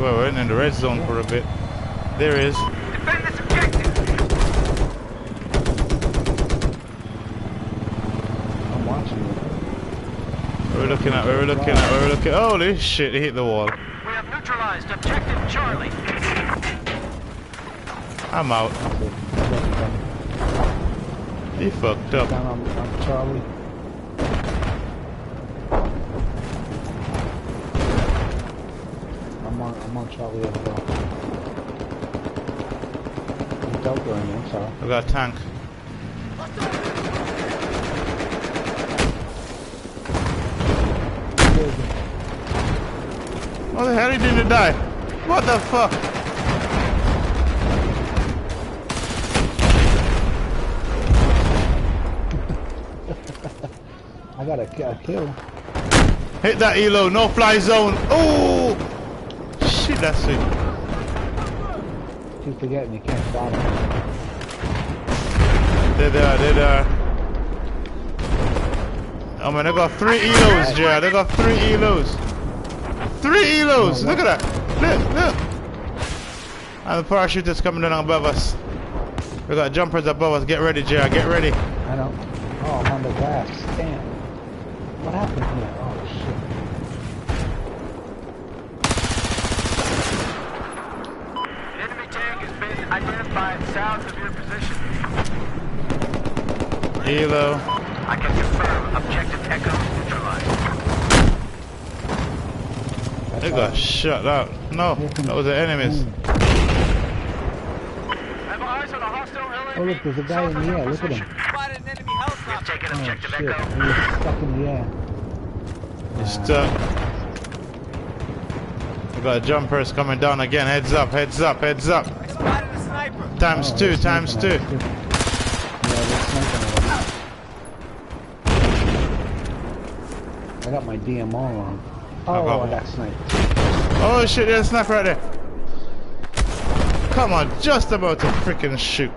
Well, we're in the red zone for a bit. There is.
Defend this objective.
I'm watching you.
looking at? Where we looking at? Where we looking? Holy shit! He hit the wall.
We have neutralized objective Charlie.
I'm out. He fucked up.
Down on Charlie. I'm on Charlie as well. He's out there, I'm sorry.
I got a tank. What the hell? He didn't die. What the fuck?
I got a kill.
Hit that elo, no fly zone. Oh! Shit, that's it.
Keep forgetting you can't stop him.
There they are. Oh man, they got 3 elos, Jared. They got 3 elos. 3 elos! Look at that! Look! And the parachuter's coming down above us. We got jumpers above us. Get ready, Jared. Get ready.
I know. Oh, I'm on the grass. Damn. What happened here? Oh,
An enemy tank has been identified south of your position.
Elo.
I can confirm objective Echo neutralized.
They got shut out. No, that was the enemies.
Have eyes on a hostile LAV.
Oh, look, there's a guy in the air. Look at him.
Spotted an enemy helicopter. Taken
Oh,
objective
shit.
Echo.
He was stuck in the air.
He's stuck. We got jumpers coming down again. Heads up, heads up, heads up.
I spotted a sniper.
Times
Oh,
2,
they're
times
sniping
2.
at us, too. Yeah, they're sniping at us. I got my DMR on. Oh, I got sniped.
Oh shit, there's a sniper right there. Come on, just about to freaking shoot.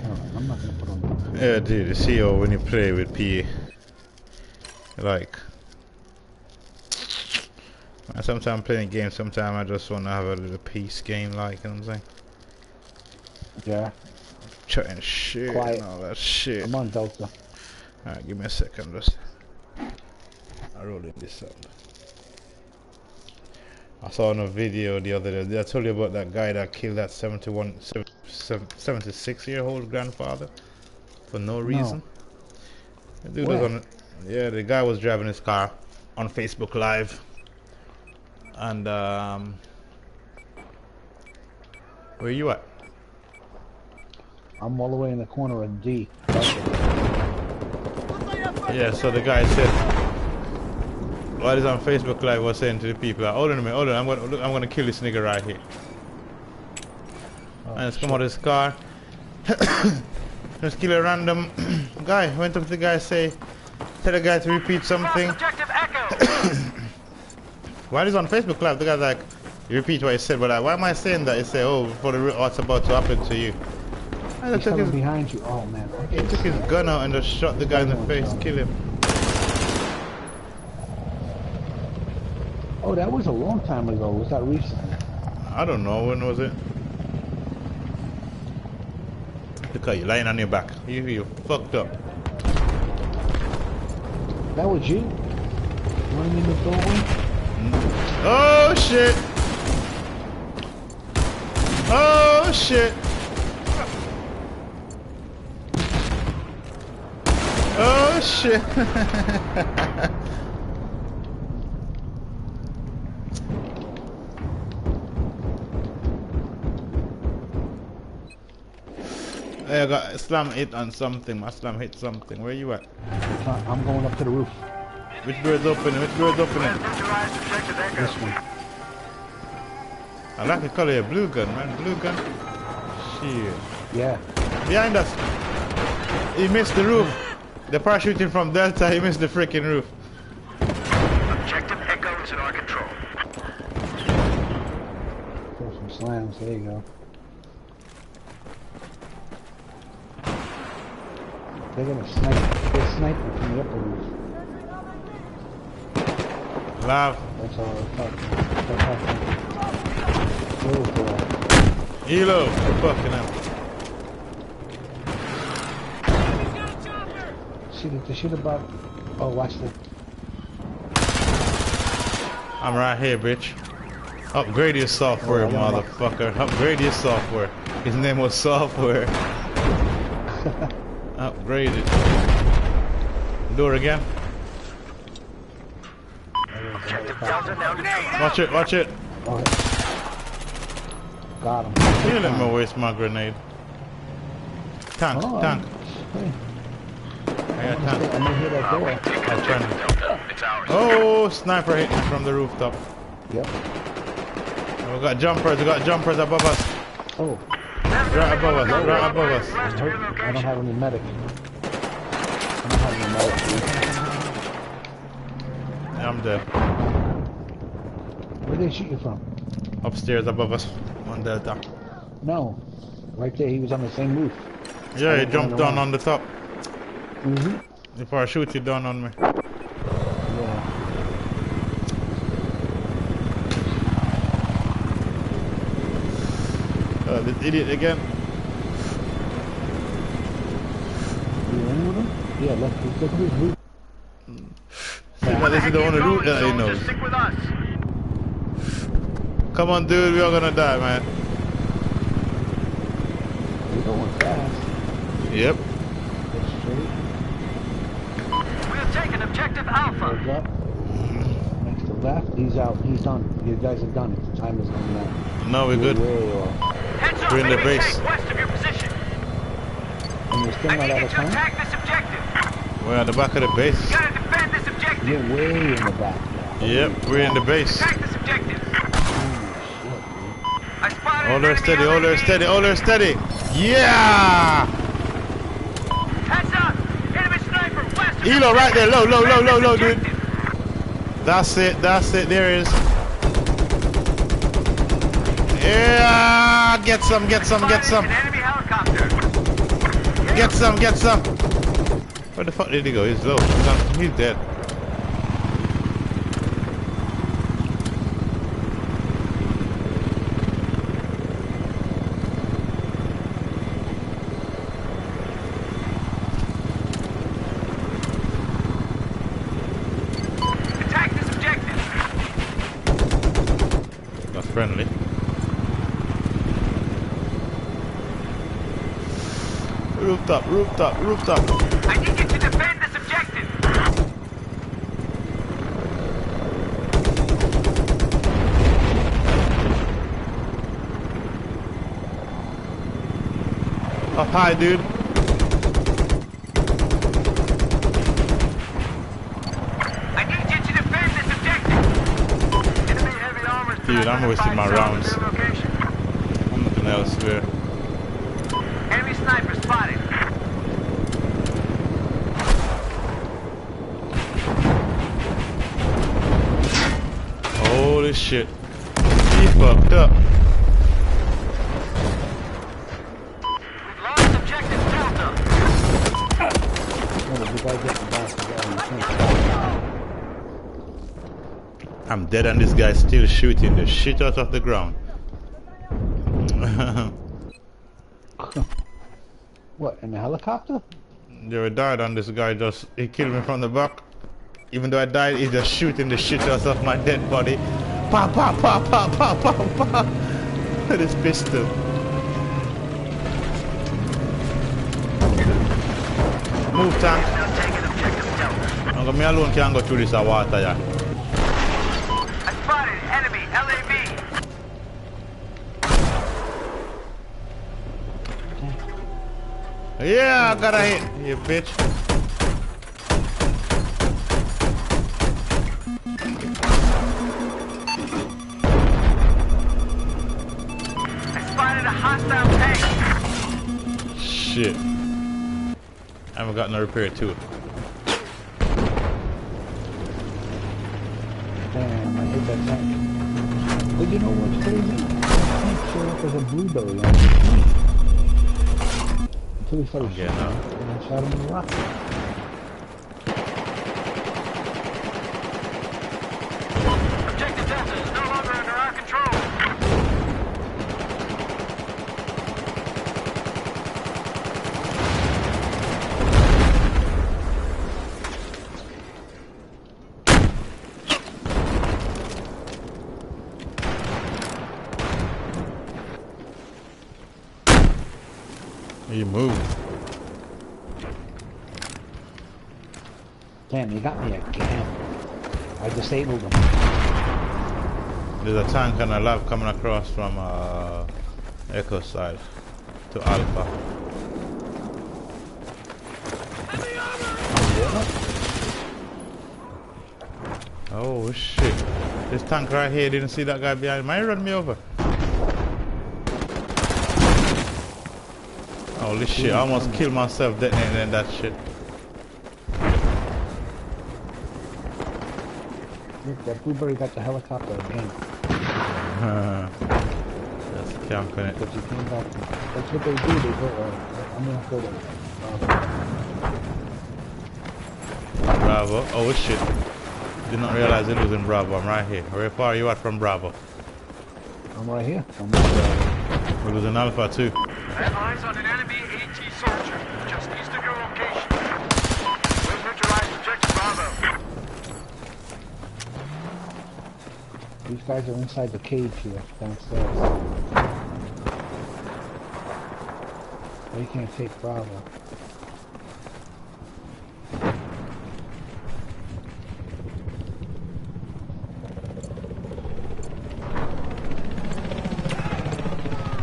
Alright, I'm not gonna put on the...
Yeah, dude, you see how when you play with PA, like, sometimes playing games, sometimes I just want to have a little peace game, like, you know what I'm saying?
Yeah,
Chatting shit
Quiet.
and all that shit.
I'm on Delta.
Alright, give me a second, just. I'm rolling this up. I saw on a video the other day. I told you about that guy that killed that 76-year-old grandfather for no reason. The dude was on. Yeah, the guy was driving his car on Facebook Live, and where you at?
I'm all the way in the corner of D.
Yeah, so the guy said, while he's on Facebook Live, was saying to the people, hold on a minute, hold on, I'm gonna kill this nigga right here. And it's come out of his car. Just kill a random guy. Went up to the guy, tell the guy to repeat something.
Objective Echo.
While he's on Facebook Live, the guy's like, you repeat what he said, but like, why am I saying that? He said, oh, for what's about to happen to you. And
He's coming behind you. Oh man.
he took his gun out and just shot the guy in the face, kill him.
Oh, that was a long time ago. Was that recent?
I don't know, when was it? Look at you lying on your back. You fucked up.
That was you? Running in the doorway?
Oh shit! Oh shit! Oh shit! I got a slam hit on something. My slam hit something. Where you at?
I'm going up to the roof.
Which door's opening? Which door's opening?
Neutralized objective Echo.
This one.
I like the color of your blue gun, man. Blue gun. Shit.
Yeah.
Behind us. He missed the roof. The parachuting from Delta, he missed the freaking roof.
Objective Echo is in our control.
Throw some slams. There you go. They're gonna snipe. They're sniping from the upper roof.
Laugh.
That's all they're talking. Oh boy.
Elo. Fucking hell.
the shit above. Oh, watch the.
I'm right here, bitch. Upgrade your software,
Oh,
motherfucker. Upgrade your software. His name was software. Upgrade it. Do it again. Watch it, watch it.
Oh, got him.
You let me waste my grenade. Tank,
Oh,
tank.
Hey,
I got tank.
I'm gonna hit that door.
I'm trying to... Oh, sniper hit me from the rooftop.
Yep.
We got jumpers above us.
Oh,
Right above us, right above us.
I'm hurt. I don't have any medic. I don't have any medic.
Yeah, I'm dead.
Where did they shoot you from?
Upstairs above us. On Delta.
No. Right there, he was on the same roof.
Yeah, he jumped down on the top.
Mm-hmm.
Before I shoot you down on me.
Yeah.
This idiot again.
You in with him? Yeah, look at his roof.
Seems like this is the only route that he knows.
Stick with us.
Come on, dude, we are gonna die, man.
You're going fast.
Yep.
Go straight.
We'll take an objective Alpha.
Goes up. Next to left. He's out. He's done. You guys are done. The time is coming out.
No, we're good.
Where you are.
Heads up,
We're in the
enemy
base.
tank west of your position.
And you're still
I
not
need
out
you
of
to
time?
attack this objective.
We're at the back of the base.
You gotta defend this objective.
You're way in the back.
Yep, we're in the base.
Attack this objective. I spotted
Hold her
an
steady,
enemy
hold her
LAV.
steady, hold her steady. Yeah!
Heads up! Enemy sniper west of
Elo
your
right there, low, low, low, low, low, dude.
objective.
That's it, there it is. Yeah! Get some, get some, get some.
An enemy helicopter.
Get some, get some. Where the fuck did he go? He's low. He's dead.
Attack this objective.
That's friendly. Rooftop, rooftop, rooftop.
I need you to defend this objective.
Up high, dude.
I need you to defend this objective. Enemy heavy armor.
Dude, I'm wasting my rounds.
Location.
I'm looking elsewhere.
Enemy sniper spotted.
Holy shit. He fucked up.
We've lost objective Delta.
No, but you gotta get the back. You gotta
I'm dead and this guy's still shooting the shit out of the ground.
What, in a helicopter?
They died and this guy just, he killed me from the back. Even though I died, he's just shooting the shit out of my dead body. Pa pa pa pa pa pa pa. With his pistol. Move, tank.
Now taking objective Delta.
I'm gonna me alone can't go through this water, yeah.
I spotted enemy LAV.
Yeah, I got a hit, you bitch.
I spotted a hostile tank.
Shit. I haven't got no repair too.
Damn, I hit that tank. But you know what's crazy? That tank showed up as a blueberry on the screen. Until he started
Yeah,
shooting.
no.
And I shot him in the rocket.
Objective Delta is no longer under our control.
He moved.
Damn, you got me again. I disabled him.
There's a tank and a lab coming across from Echo side to Alpha. Oh shit. This tank right here, didn't see that guy behind me. He run me over. Holy shit, I almost killed myself detonating that shit.
Look, that blueberry got the helicopter again.
That's camping it.
But you came back. That's what they do. They go, I'm gonna go to
Bravo. Oh shit. Did not realize it was in Bravo. I'm right here. How far are you at from Bravo?
I'm right here. I'm
It was in Alpha too.
I have eyes on an enemy AT soldier, just east of your location. We've neutralized objective Bravo.
These guys are inside the cage here, downstairs. They can't take Bravo.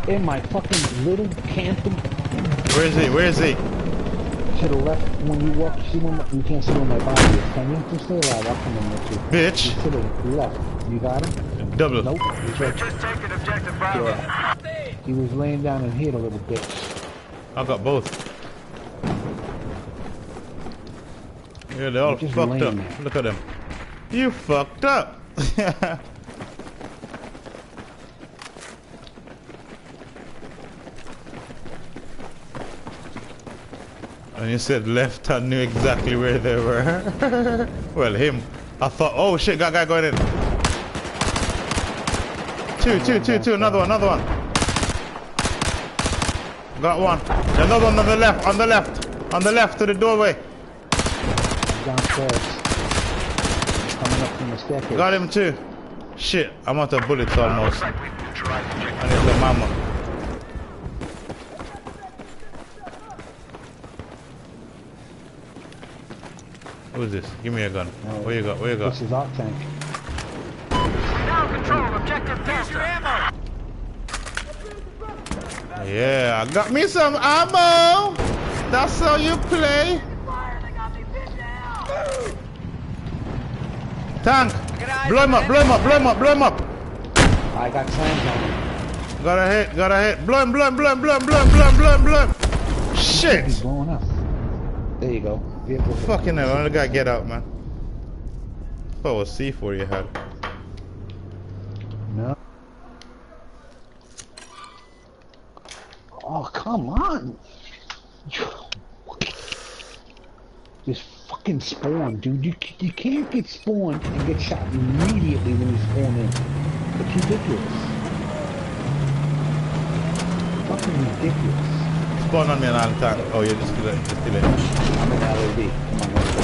In my fucking little camping.
Where is he? Where is he?
To the left, when you walk, see when you can't see where my body is. Can you just stay alive? I'll come in with you.
Bitch.
He's to the left. You got him?
Double.
Nope. He's right.
Just taken objective Bravo.
Yeah. He was laying down and hit a little bitch.
I got both. Yeah, they're all
Just
fucked up.
laying there.
Look at them. You fucked up. When you said left, I knew exactly where they were. Well, him. I thought, oh shit, got a guy going in. Two, another one. Got one. Another one on the left to the doorway.
Downstairs. Coming up from the staircase.
Got him too. Shit, I'm out of bullets almost. I need some ammo. Who's this? Give me a gun. Where you got?
This is our tank.
Now control objective Delta. Ammo.
Yeah, I got me some ammo. That's how you play. Tank. Blow him up.
I got slams on him.
Got a hit. Blow him. Shit.
He's blowing up. There you go. Vehicle.
Fucking hell, another guy get out, man. Thought it was C4 you had.
No. Oh, come on. This fucking spawn, dude. You can't get spawned and get shot immediately when you spawn in. It's ridiculous. Fucking ridiculous.
Spawn on me an all time. Oh, you're just still in.
I'm in LAD. Come on, let's go.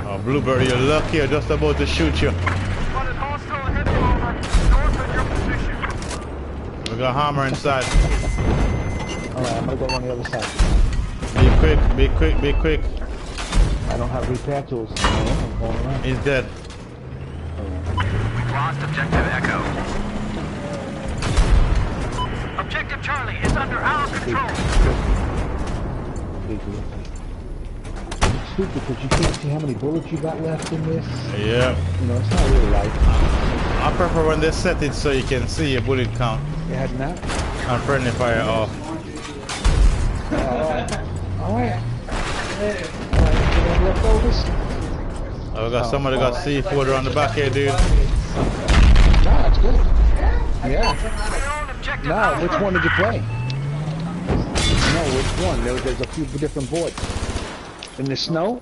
Oh, Blueberry, you're lucky. I'm just about to shoot you.
Spotted hostile heavy over north of your position.
We got hammer inside.
Alright, I'm gonna go on the other side.
Be quick.
I don't have repair tools. I'm going around.
He's dead.
We've lost objective Echo. Objective Charlie is under our control.
It's stupid because you can't see how many bullets you got left in this.
Yeah.
You know, it's not really life.
I prefer when they set it so you can see your bullet count.
You had that?
And friendly fire off.
Alright. You have leftovers?
Oh, we got somebody got C4 on the back here, dude.
Nah, it's good. Yeah.
We own objective
Now,
Alpha.
which one did you play? No, which one? There's a few different boards. In the snow?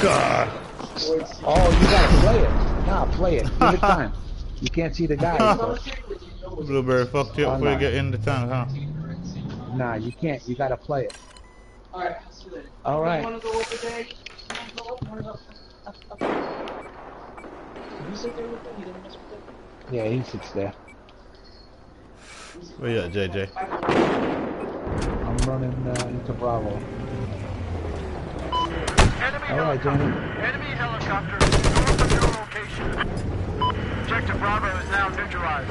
God.
Oh, you gotta play it. Nah, play it. Give it time. You can't see the guys.
Blueberry fucked you up before you get in the tank, huh?
Nah, you can't. You gotta play it.
Alright, I'll see you later.
Alright.
You wanna go over there? You wanna go? You sit there with him? You didn't mess with him?
Yeah, he sits there.
Where you at, JJ?
running into Bravo.
Enemy
Alright,
helicopter.
Danny.
Enemy helicopter north of your location. Objective Bravo is now neutralized.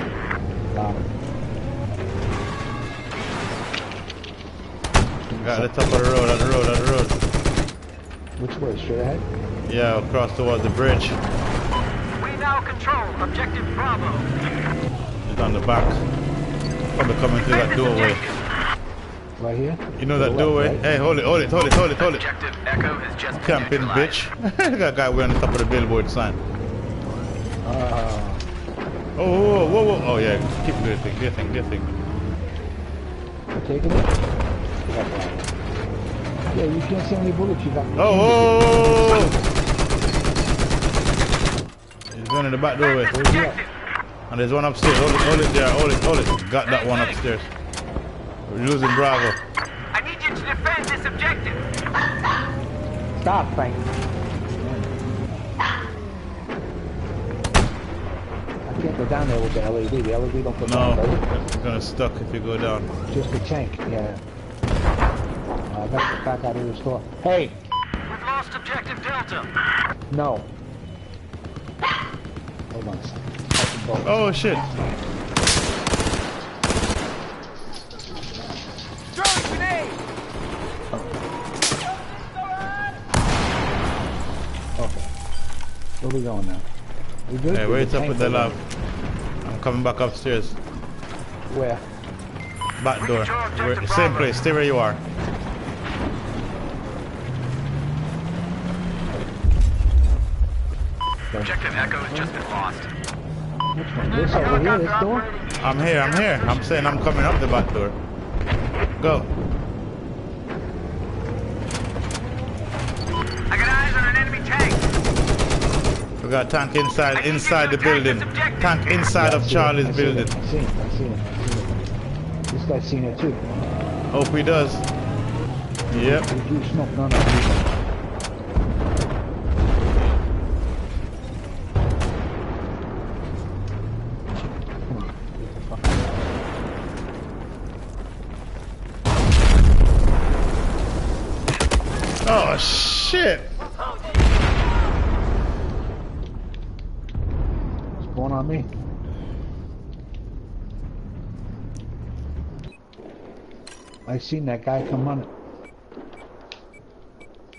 Got the top of the road, on the road, on the road.
Which way? Straight ahead?
Yeah, across towards the bridge.
We now control Objective Bravo.
It's on the back. Probably coming through that doorway.
Right here?
You know
To
that
the
doorway?
left, right?
Hey, hold it, hold it, hold it, hold it, hold it.
Objective Echo has just been
Camping,
neutralized.
bitch. Got a guy way on the top of the billboard sign. Oh, whoa, whoa, whoa. Oh, yeah. Keep doing thing, do your thing, do your thing.
You taking it? Yeah, you can't see how many bullets you got.
Oh, whoa! He's going in the back doorway.
Where's he at?
And there's one upstairs. Hold it there, hold it. Got that one upstairs. We're losing Bravo.
I need you to defend this objective.
Stop, Frank. I can't go down there with the LED. The LED don't go down,
No,
right?
it's gonna stuck if you go down.
Just the tank, yeah. I got the back out of the store. Hey!
We've lost Objective Delta.
No. Hold on a second.
Oh, shit.
Okay. Where we going now? We good?
Hey, wait up
tank
with the
or
lab. I'm coming back upstairs.
Where?
Back door. Same place, stay where you are.
Objective Echo has just been lost.
Which one? This over here, this door?
I'm here. I'm saying I'm coming up the back door. Go.
I got eyes on an enemy tank.
We got tank inside the building. Tank inside of Charlie's building.
I see it. This guy's seen it too.
Hope he does. Yep.
Did you smoke none of these?
Oh shit!
What's going on me? I seen that guy come on it.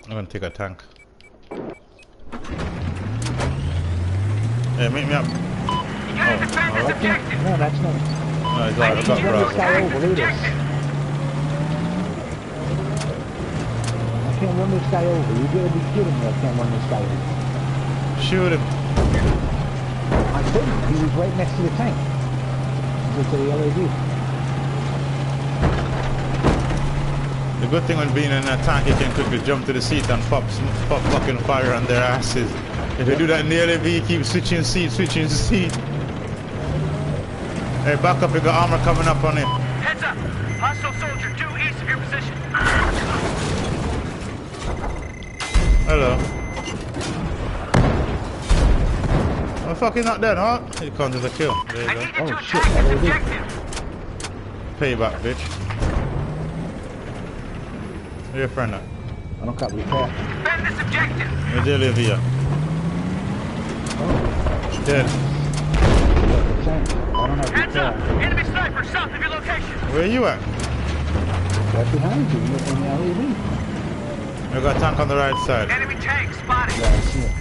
I'm gonna take a tank. Hey, meet me up.
You gotta defend this objective.
No, that's not.
No, he's alright. I got
Run this
Bravo.
guy over. Look at this. I can't run this guy over. You gotta be kidding me. I can't run this guy over.
Shoot him.
I couldn't. He was right next to the tank. To the LED.
The good thing when being in a tank, you can quickly jump to the seat and pop fucking fire on their asses. If you do that in the LAV, you keep switching seat. Hey, back up, you got armor coming up on him.
Heads up. Hostile soldier due east of your position.
Hello. Oh, fucking not dead, huh? He comes as a kill. There
I
you
need
go.
you to
Oh, shit,
attack this
LAV.
objective.
Payback, bitch. Where your friend at?
I don't got repair.
Defend this objective.
Where's the Olivia?
Oh,
Dead.
the tank. I don't have
Heads up.
repair.
Enemy sniper south of your location.
Where you at?
Right behind you. You're in the LED.
We got a tank on the right side.
Enemy tank spotted.
Yeah, I see it.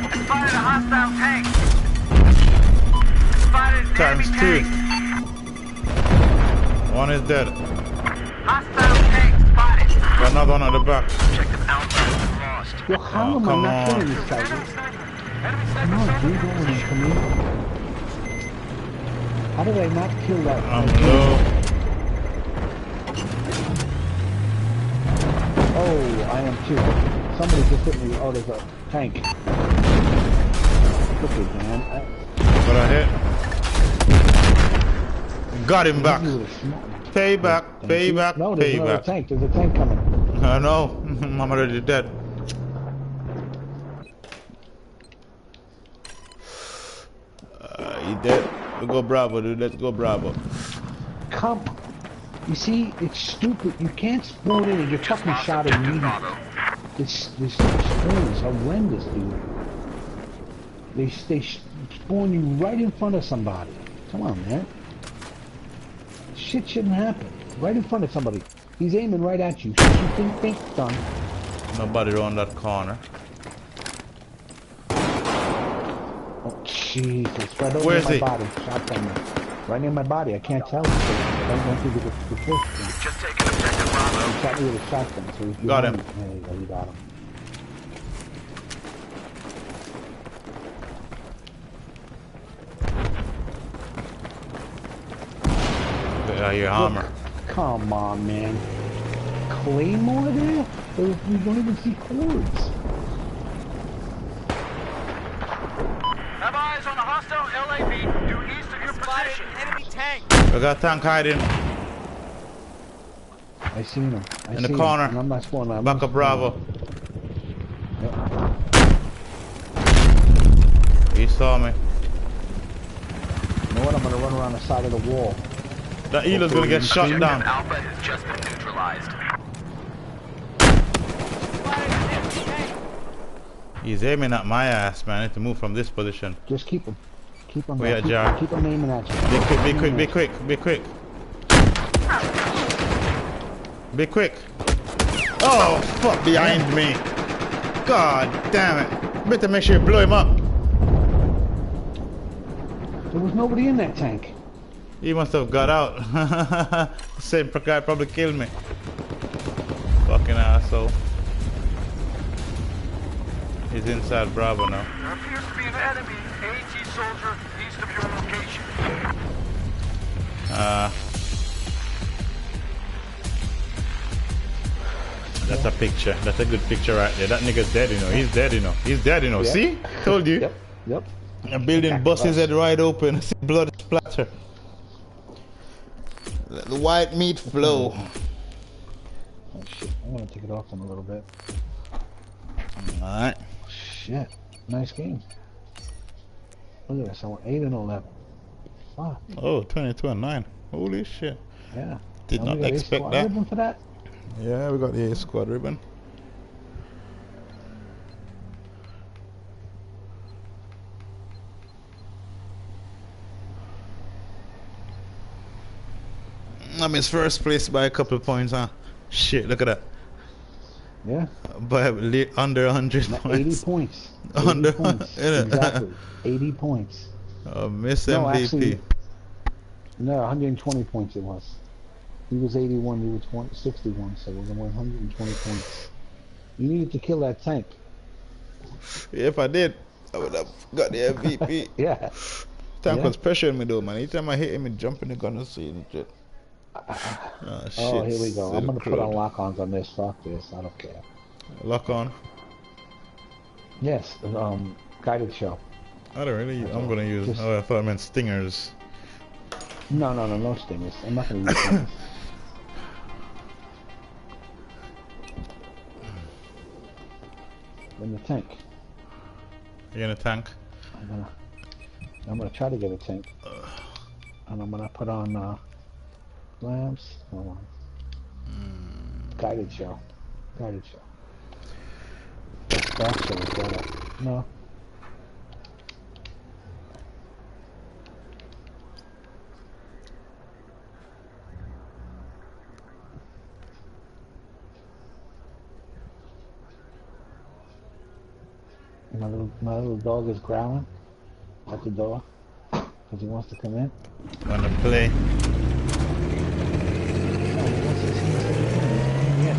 I spotted a hostile tank. I spotted an
Times
enemy
two.
tank.
One is dead.
Hostile tank spotted.
Got another one at the back.
Objective Alpha has been lost.
Yo, how
Oh,
am I
come
not
on.
killing these guys?
Enemy sniper. Enemy
Come
sniper
on,
south of
dude,
your
don't
position.
come in. How did I not kill that?
I'm low.
Oh, I am too. Somebody just hit me out of the tank. Okay, man.
But I hit. Got him back.
You would've smoked me.
Payback,
Thank you.
payback,
No, there's another
payback.
tank. There's a tank coming.
I know. I'm already dead. He dead. We go Bravo, dude. Let's go Bravo.
Come. You see, it's stupid. You can't spawn in and you're fucking shot immediately. This spawn is horrendous, dude. They spawn you right in front of somebody. Come on, man. Shit shouldn't happen. Right in front of somebody. He's aiming right at you. Shoot, think, done.
Nobody around that corner.
Oh, Jesus. Right over
Where is
my
he?
body. Shotgun me. Right near my body. I can't tell. I don't go through the first thing.
Just taking objective Bravo.
He shot me with a shotgun, so he's
Got
behind
him.
me. There you go, you got him.
Your hammer.
Come on, man. Claymore there? We don't even see cords.
Have eyes on a hostile LAV due east of your position. Enemy tank.
We got tank hiding
I seen him.
in the corner.
And I'm not spawning. I'm
Back
not
up Bravo.
Yep.
He saw me.
You know what? I'm gonna run around the side of the wall.
That Elo's gonna get shot down.
Alpha has just been neutralized.
He's aiming at my ass, man. I need to move from this position.
Just keep him. Keep him.
Where, Jar?
Keep him aiming at you.
Be quick, be quick, be quick, be quick. Be quick. Oh, fuck behind me. God damn it. Better make sure you blow him up.
There was nobody in that tank.
He must have got out. The same guy probably killed me. Fucking asshole. He's inside Bravo now.
There appears to be an enemy AT soldier east of your location.
That's a picture. That's a good picture right there. That nigga's dead, you know. He's dead, you know. He's dead, you know.
Yep.
See? Told you.
Yep. Yep.
A building busts his head right open. Blood splatter. Let the white meat flow.
Oh shit. I'm gonna take it off him a little bit.
Alright.
Shit. Nice game. Look at this. I went 8 and 11. Fuck.
Oh, 22-9. Holy shit.
Yeah.
Did
And
not
we got
expect
A
that.
ribbon for that?
Yeah, we got the A squad ribbon. I'm his first place by a couple of points, huh? Shit, look at that.
Yeah.
By under 100
No,
points.
80 points. 80
Under
points.
innit?
Exactly. 80 points.
Miss
No,
MVP.
actually, no, 120 points it was. He was 81, we were 61, so it was 120 points. You needed to kill that tank.
If I did, I would have got the MVP.
Yeah.
Tank
Yeah.
was pressuring me though, man. Each time I hit him, he jump in the gun and see and shit. Oh, shit.
Oh, here we go. I'm gonna put on
Crud.
lock-ons on this. Fuck this. I don't care.
Lock on.
Yes, guided show.
I don't really. I'm gonna use.
Just-
Oh, I thought I meant stingers.
No stingers. I'm not gonna use stingers. In the tank.
You in a tank?
I'm gonna try to get a tank. And I'm gonna put on lamps. Hold on. Guided show. Guided show. That show is better. No. My little dog is growling at the door because he wants to come in.
Wanna play?
Oh, he wants to see us in here.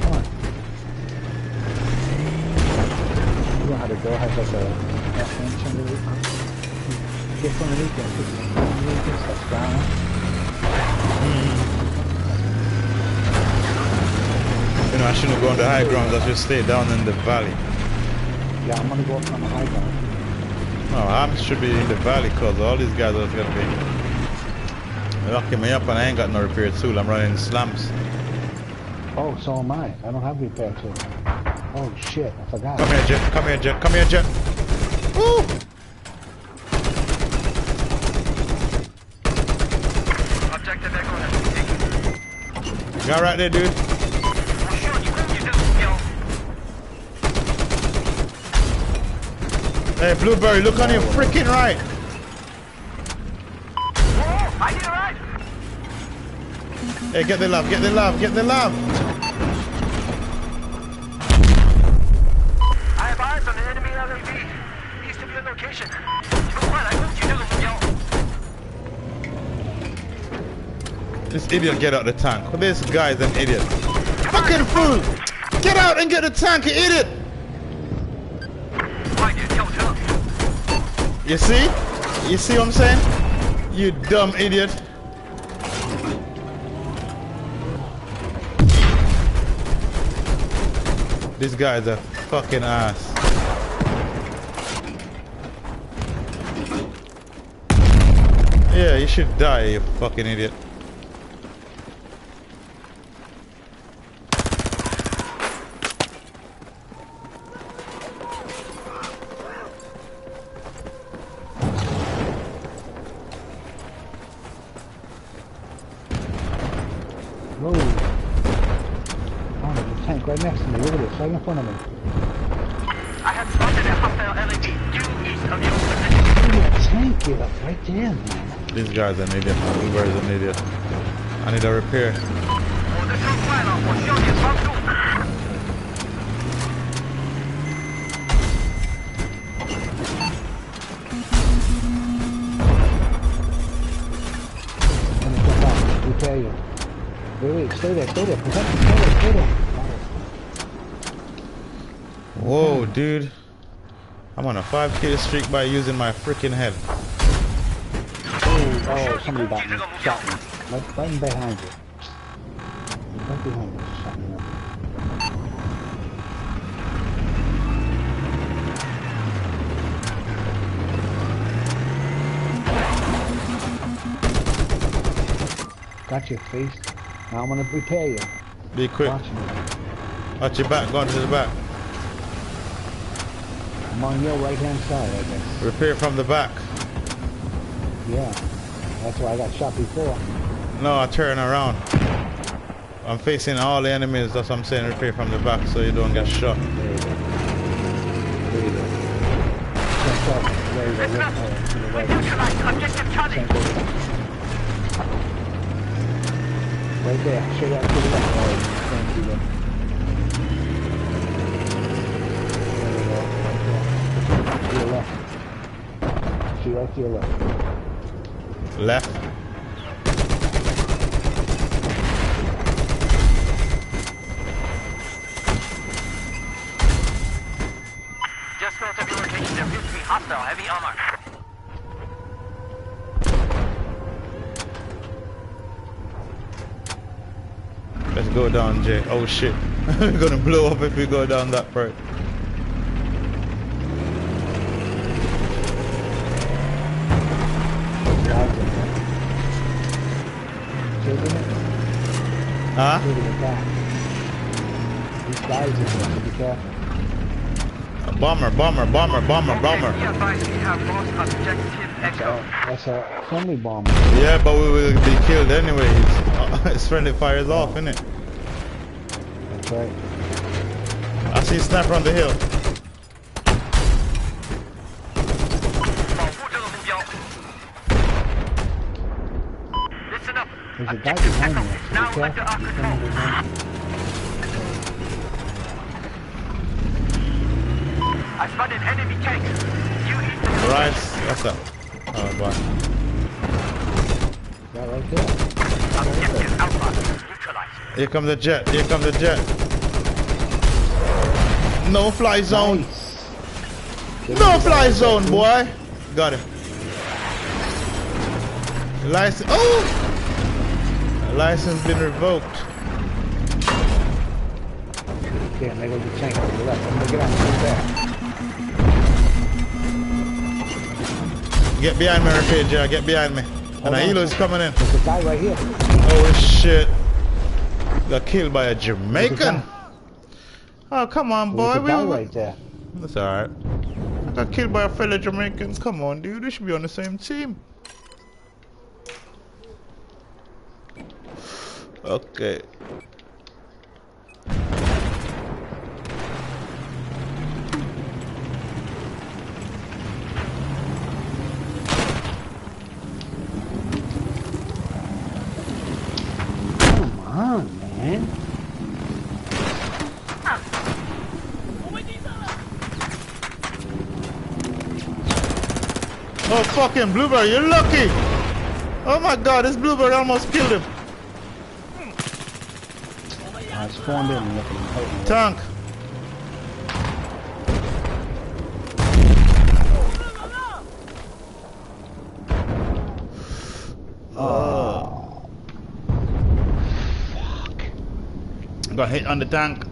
Come on. You know how the door has like a bench underneath. Gets underneath it. It starts growling.
You know, I shouldn't go on the high ground. I should stay down in the valley.
Yeah, I'm gonna go up on the high ground.
No, I should be in the valley because all these guys are gonna be locking me up and I ain't got no repair tool. I'm running slams.
Oh, so am I. I don't have repair tool. Oh shit, I forgot.
Come here, Jet. Come here, Jet. Come here, Jet. Woo!
Objective Echo has
Got right there, dude. Hey, Blueberry, look on your freaking right.
Whoa, I did it right.
Hey, get the love, get the love, get the love.
I have eyes on the enemy LAV. Needs to be on location. Come on, I moved you to the
This idiot get out the tank. This guy's an idiot. Fucking fool! Get out and get the tank, you idiot! You see? You see what I'm saying? You dumb idiot. This guy's a fucking ass. Yeah, you should die, you fucking idiot.
Whoa. Oh, there's a tank right next to me. Look at this, right in front of me.
I have spotted a hostile LAV due east of your position.
Look at that tank, get up right there, man.
This guy's an idiot. Blueberry's an idiot. I need a repair.
Repair you. Wait, stay there, stay there. Protect me, stay there.
Whoa, dude. I'm on a 5 kill streak by using my freaking head.
Oh, somebody got me. Shot me. Right behind you. Right behind you. Shot me up. Got your face. Now I'm gonna repair you.
Be quick.
Watch me.
Watch your back, going to the back.
I'm on your right hand side, I guess.
Repair from the back.
Yeah. That's why I got shot before.
No, I turn around. I'm facing all the enemies, that's what I'm saying, repair from the back so you don't get shot.
There you go. There you go. There you go. Look, to the right.
Objective Charlie.
Right there. Straight out to the left. Oh, thank you. There you go. Right there. To your left. See right to your left.
Left.
Just north of your location, there appears to be hostile heavy armor.
Let's go down, Jay. Oh shit. We're gonna blow up if we go down that part. Huh?
These guys in there, so be careful.
Bomber.
Be advised, we have lost objective Echo.
That's a friendly bomber.
Yeah, but we will be killed anyway. It's friendly fires off, isn't it?
That's right.
I see a sniper on the hill.
Listen up.
There's a guy behind me.
Now
So be
under our
careful.
control. I spotted enemy tank. You eat the
Right, what's up? Oh, boy.
Yeah, right there.
objective Alpha. Neutralized.
Here comes the jet. Here comes the jet. No fly zone.
Nice.
No fly zone, boy. Got him. License. Oh! License been revoked.
Damn, there goes the tank on the left. I'm gonna get on the back.
Get behind me, Arcade, yeah. Get behind me. And a healer is coming in.
There's a guy right here.
Oh shit. Got killed by a Jamaican. Oh, come on, boy.
There's a guy right there.
That's alright. Got killed by a fellow Jamaican. Come on, dude. We should be on the same team. Okay.
Come on, man.
Oh, fucking Blueberry, you're lucky! Oh my god, this Blueberry almost killed him.
I spawned in and looking at him.
Tank.
Oh. Fuck.
Got hit on the tank.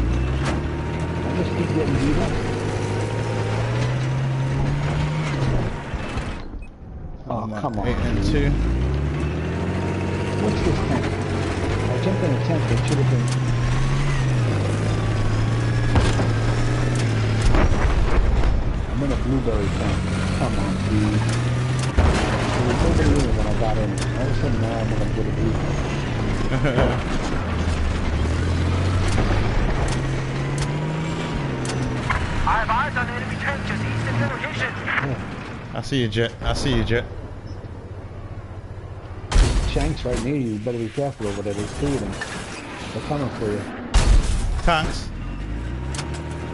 I just keep getting beat up. Oh, come on.
8 and 2.
What's this tank? I jumped in a tent that should have been... I'm in a blueberry tank. Come on, dude. There was nobody in it when I got in. All of a sudden now I'm in a bit of blueberry.
I have eyes on enemy tank just east of your location.
I see you, Jet. I see you, Jet.
Shank's right near you. You better be careful over there. There's two of them. They're coming for you.
Tanks?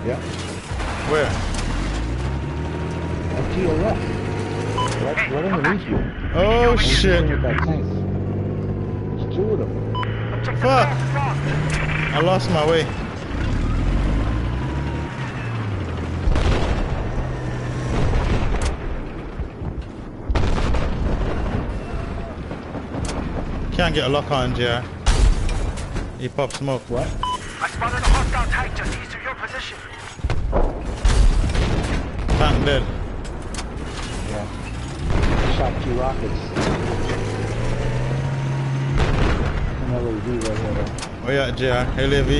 Yep.
Where?
Up to your left. Right underneath you.
Oh shit.
With that tank. There's two of them.
Fuck! I lost my way. Can't get a lock on, JR. He popped smoke.
What?
I spotted a hostile tank just east of your position.
Tank dead.
Yeah. Shot 2 rockets. Another LAV right here.
Oh yeah, JR. LAV.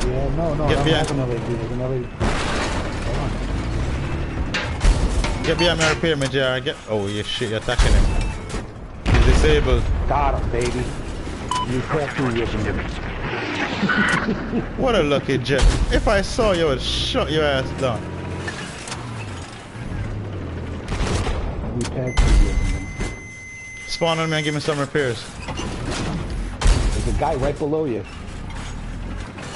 Yeah, no,
Get
I don't
behind.
have an LAV. There's an LAV. Hold on.
Get behind me, repair me, JR. Get. Oh yeah, shit, you're attacking him. He's disabled.
Got him, baby. You can't do this.
What a lucky Jet. If I saw you, I would shut your ass down.
We packed you.
Spawn on me and give me some repairs.
There's a guy right below you.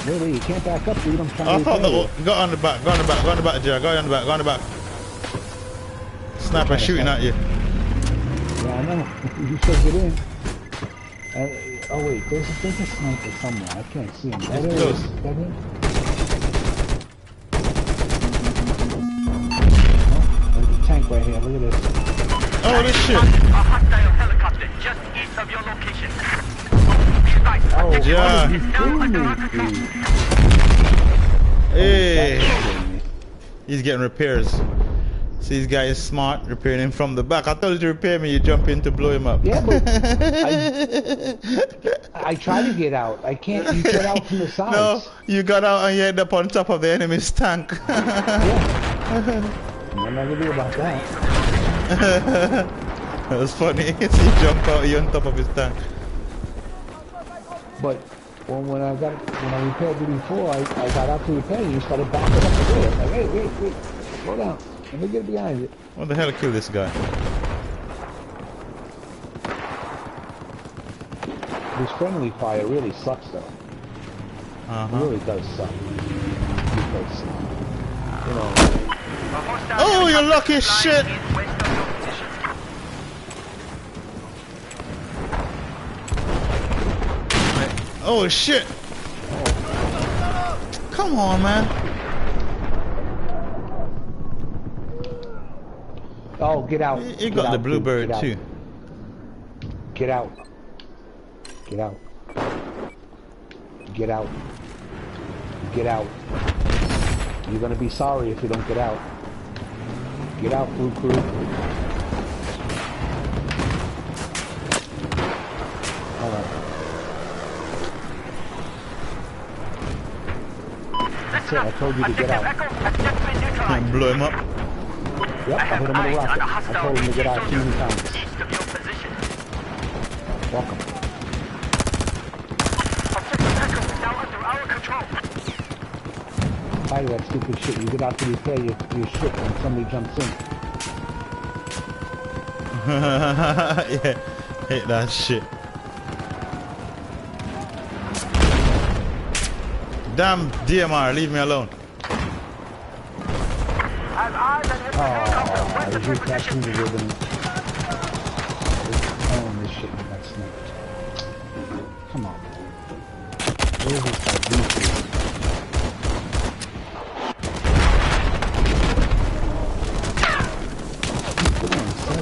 Really, you can't back up, dude. I'm trying
I
to
thought
repair you.
that. Go on the back, go on the back, go on the back, JR. Go on the back, go on the back. Sniper shooting at you.
Yeah, I know. You said get in. Oh wait, there's a sniper somewhere. I can't see him. Oh, there he
close.
is. Is that him? Oh, there's a tank right here. Look at this.
Oh, this shit.
A hostile helicopter just east of your location. Be advised,
Oh,
attention,
yeah.
you
is now
kidding
under
me,
attack.
dude?
Hey.
That's kidding me.
He's getting repairs. See, this guy is smart, repairing him from the back. I told you to repair me, you jump in to blow him up.
Yeah, but I try to get out. I can't. You get out from the sides.
No, you got out and you end up on top of the enemy's tank.
Yeah. What am I gonna do about that?
That was funny. See, you jump out, you're on top of his tank.
But when I repaired you before, I got out to repair you. You started backing up the door. Like, hey, wait, slow down. Let me get behind it.
What the hell killed this guy?
This friendly fire really sucks, though. It really does suck. Because, you know,
A hostile
Oh, you lucky
helicopter
shit!
flying east west of your position.
Oh shit! Come on, man.
oh, get out.
You
Get
got
out,
the
dude.
bluebird
Get out.
too.
Get out. Get out. Get out. Get out. You're gonna be sorry if you don't get out. Get out, Blue Crew. Alright. That's it, I told you to get out.
And blow him up.
Yep, I hit him with a rocket. I told him to get out too many times.
East of your position.
Welcome.
Objective Echo is now under our control.
Tired of that stupid shit. You get out to repair your shit when somebody jumps in.
Yeah, hate that shit. Damn DMR, leave me alone.
Have eyes on enemy helicopter
I
west
was
of your
recapturing
position.
the ribbon. Oh, this shit with that snake. Come on. Where's this guy?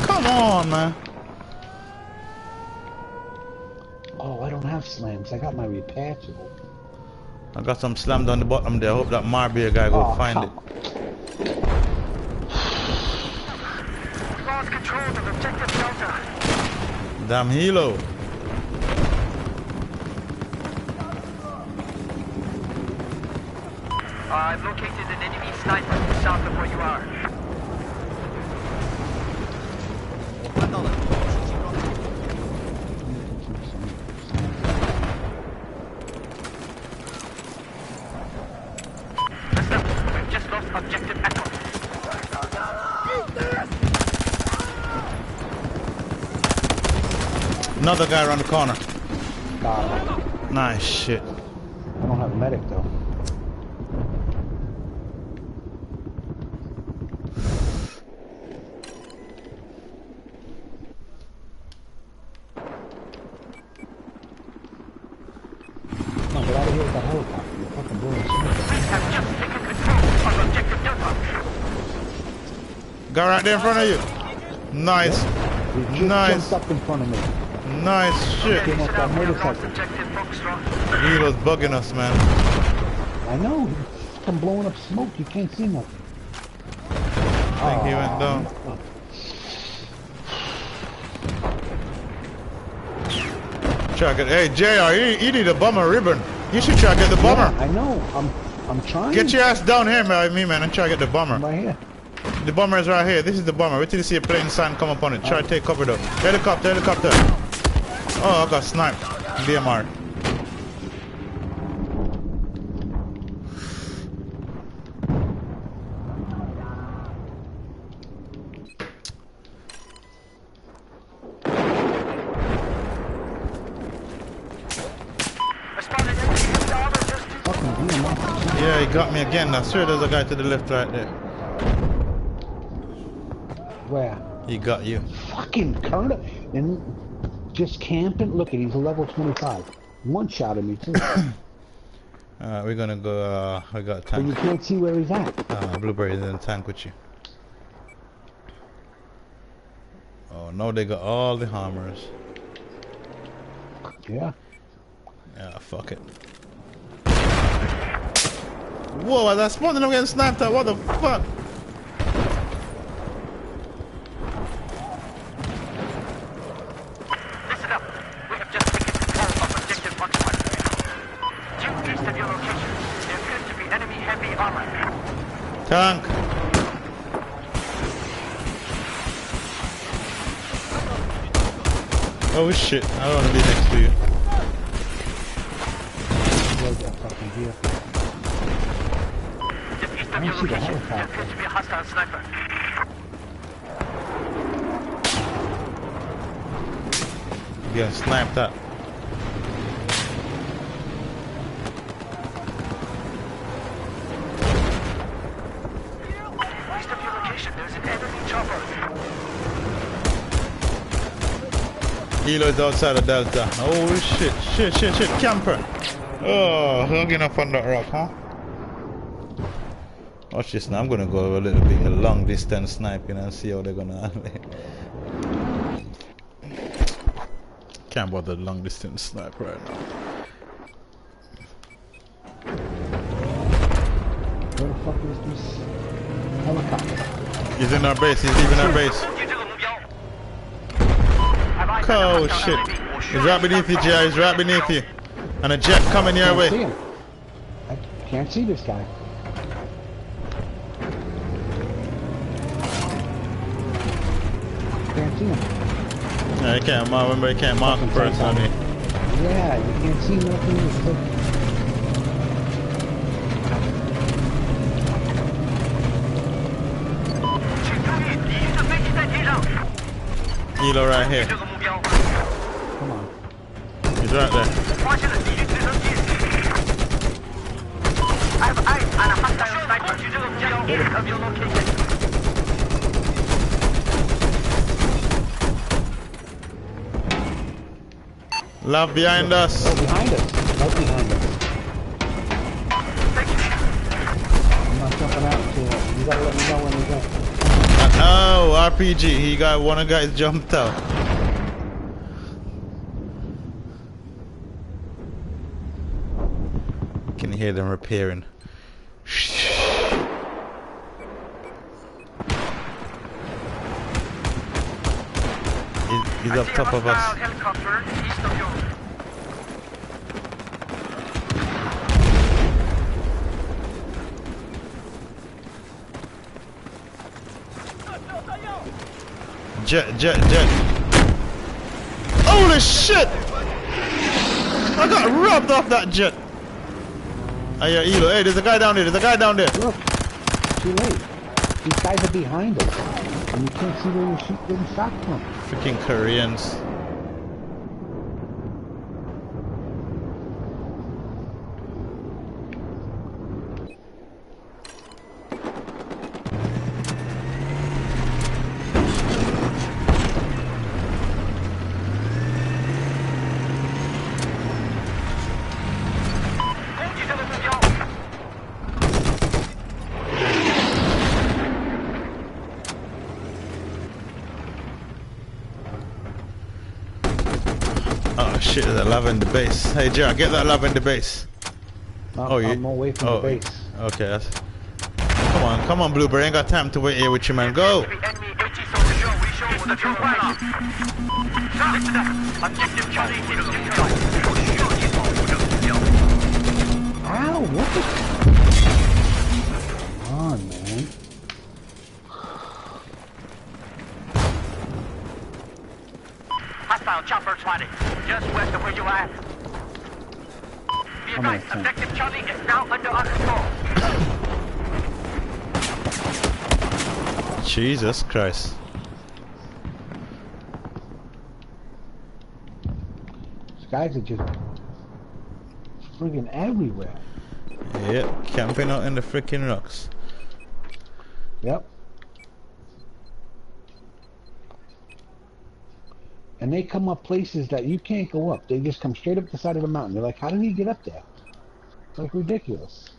Come on, man.
Oh, I don't have slams. I got my repair tool.
I got some slammed on the bottom there. I hope that Marbeer guy go find it.
We lost control of objective Delta.
Damn helo.
I've located an enemy sniper south of where you are. Listen, we've just lost objective Echo.
Another guy around the corner.
Got it.
Nice shit.
I don't have medic though. No, get out of here with that helicopter. You're fucking blowing smoke.
We have just taken control of objective Delta.
Guy right there in front of you. Nice.
He just
Nice.
jumped up in front of me.
Nice shit.
Came off that
We have lost
motorcycle.
objective Foxtrot.
Helo's bugging us, man.
I know. He's fucking blowing up smoke. You can't see nothing.
I think he went down. Try to get, hey JR, you need a bomber ribbon. You should try to get the bomber.
Yeah, I know. I'm trying.
Get your ass down here, man, and try to get the bomber.
right here.
The bomber is right here. This is the bomber. Wait till you see a plane sign come up on it. Try to take cover though. Helicopter. Oh, I got sniped. DMR.
Responded enemy armor just
Fucking beat him up.
Yeah, he got me again. I swear there's a guy to the left right there.
Where?
He got you.
Fucking current and just camping. Look at he's a level 25. One shot at me too.
We're gonna go, I got a
But you
tank.
can't see where he's at.
Blueberry is in the tank with you. Oh, no, they got all the hammers.
Yeah.
Yeah, fuck it. Whoa, I was spawning, I'm getting sniped at. What the fuck?
listen up. We have just taken control of objective Foxtrot. Due east of your location, there appears to be enemy heavy armor.
Tank. Oh shit, I don't want to be next to you.
Where's that fucking vehicle?
Just east
I
of
don't
your
see the
location, there
helicopter.
appears to be a hostile sniper.
Getting sniped at.
East of your location, there's an enemy chopper.
Hilo is outside of Delta. Oh shit, camper. Oh, hugging up on that rock, huh? Watch this now, I'm gonna go a little bit long distance sniping and see how they're gonna handle it. Can't bother long distance snipe right now.
Where the fuck is this helicopter?
He's in our base, he's leaving our base. Oh shit. He's right beneath you, Jay, he's right beneath you. And a jet coming your
Can't see
way.
him. I can't see this guy. can't see him.
Yeah, you can't mark. Remember, you can't mark him personally.
Yeah, you can't see nothing. It's like,
Hilo right here.
come on.
He's right there.
I have eyes on a hostile sniper. You do object east of your location.
Love behind us.
Oh, behind us. Right behind us. I'm not jumping out to it. You gotta let me know when we go.
Oh, RPG. He got one of the guys jumped out. Can hear them repairing. He's up top of us.
Helicopter east of you.
Jet. Holy shit! I got robbed off that jet. Hey, Elo. Hey, there's a guy down there.
Look, too late. These guys are behind us, and you can't see where you're getting shot from.
Freaking Koreans. Oh shit, there's a lava in the base. Hey Jack, get that lava in the base.
I'm away from the base.
Okay, that's... Come on, Blueberry. Ain't got time to wait here with you, man. Go!
Ow, what the... Come on, man.
Hostile chopper spotted, just west of where you are. Be advised, objective Charlie is now under our control.
Jesus Christ.
These guys are just friggin' everywhere.
Yep, camping out in the freaking rocks.
Yep. And they come up places that you can't go up. They just come straight up the side of the mountain. You're like, how did he get up there? It's like ridiculous.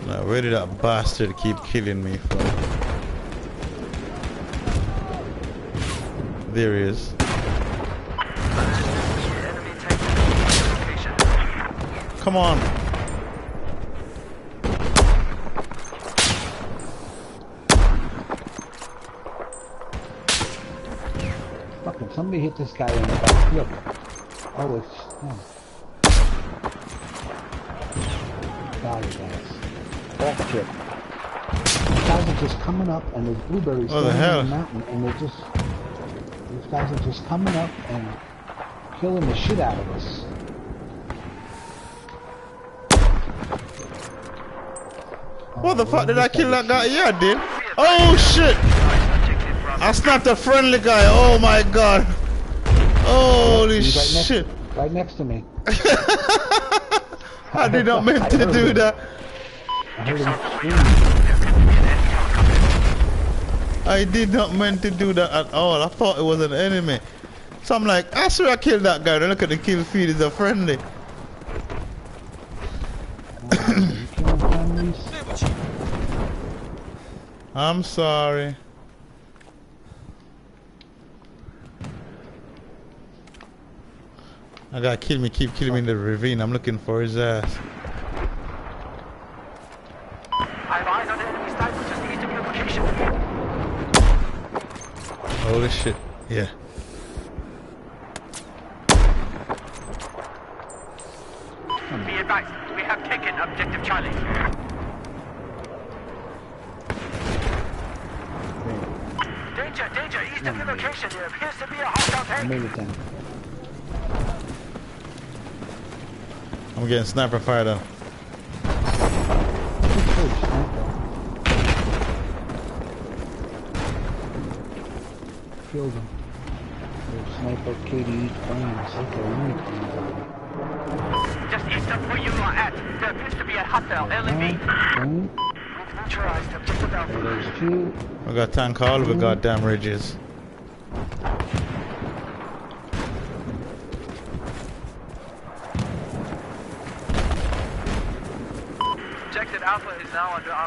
Now, where did that bastard keep killing me from? There he is. Come on.
Fucking somebody hit this guy in the back. Look. Oh, it's... Oh. God, guys. Off trip. These guys are just coming up and there's blueberries
What the hell?
on the mountain and they're just... These guys are just coming up and killing the shit out of us.
What the fuck did I kill that guy? Yeah, I did. Oh shit! I snapped a friendly guy. Oh my god. Holy shit.
Right next to me.
I did not mean to do that.
I heard him scream.
I did not mean to do that at all. I thought it was an enemy. So I'm like, I swear I killed that guy. Then look at the kill feed, it's a friendly. I'm sorry. I gotta kill me, keep killing me in the ravine. I'm looking for his ass.
I have eyes on the enemy sniper just east of your location.
Holy shit. Yeah.
Be advised, we have taken objective Charlie. Danger, danger, east of your location. There appears to be a hostile
I
tank.
made it then.
I'm getting sniper fire though.
Killed him. There's sniper KD planes. Okay, we need planes on.
Just east of where you are at. There appears to be a hostile LEV.
Boom.
Neutralized objective
There
Alpha.
there's two.
We got tank all over goddamn ridges.
Objective Alpha is now under our...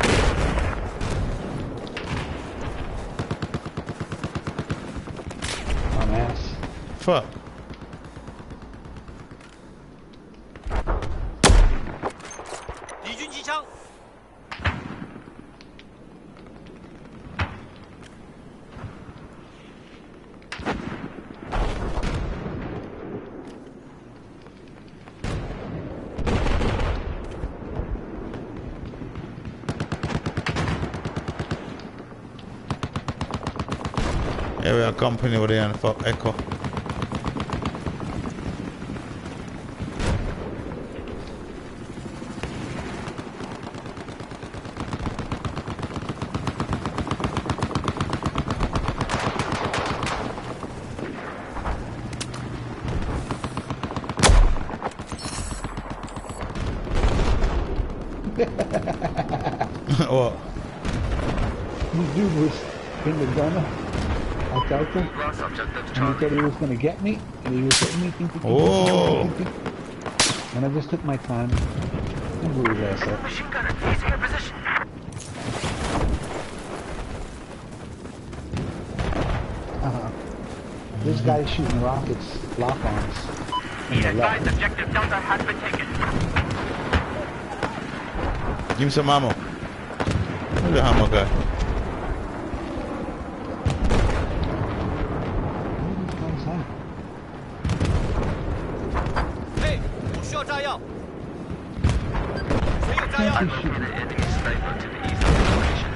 Dumbass.
Fuck. Yeah, we are company over there and fuck Echo. What?
This dude was in the gunner. I felt him.
Lost objective
And he
Charlie.
thought he was going to get me. And he was hitting me.
Oh.
And I just took my time. And blew his ass up.
Machine gunner, he's in your position.
This guy's shooting rockets, lock-ons.
Be advised objective Delta has been taken.
Give me some ammo. Where's the ammo guy?
Enemy sniper to the east of your location.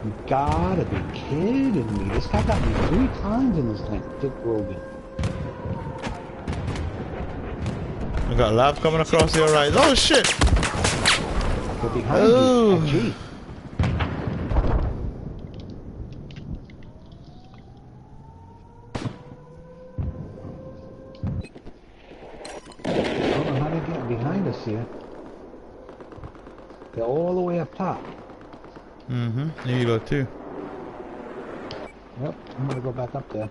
You gotta be kidding me. This guy got me 3 times in this tank. Dick Rogan.
We got a lab coming across the horizon. Oh shit!
They're behind
Oh.
you. Gee. I don't know how they're getting behind us here. They're all the way up top.
Mm-hmm. There you go too.
Yep, I'm gonna go back up there.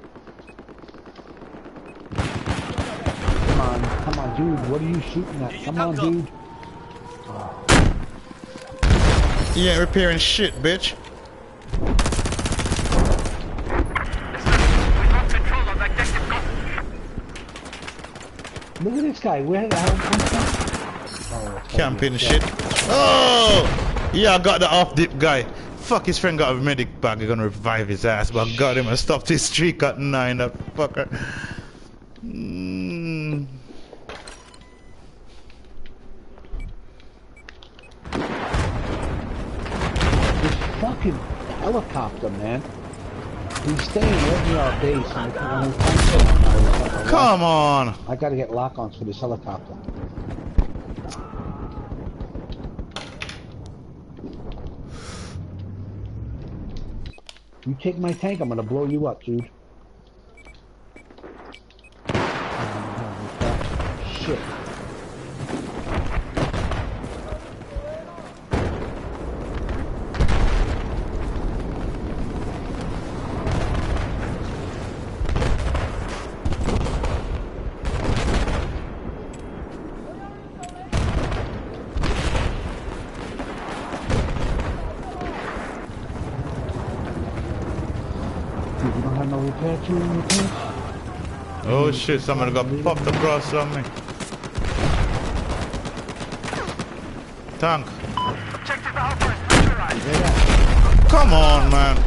Come on, dude. What are you shooting at? Come on, dude.
You ain't repairing shit, bitch.
We lost control of objective Golf.
Look at this guy. Where the hell comes from? Oh, it's
Camping shit. Oh! Yeah, I got the off-dip guy. Fuck, his friend got a medic bag. He's gonna revive his ass, but I got him and stopped his streak at 9, that fucker. Mm.
This fucking helicopter, man. He's staying right near our base. And
Come on!
I gotta get lock-ons for this helicopter. You take my tank, I'm gonna blow you up, dude. Shit. Dude, you don't have no repair tool in your tank?
Oh shit, somebody got popped across on me. Tank.
Objective Alpha is neutralized.
Come on, man.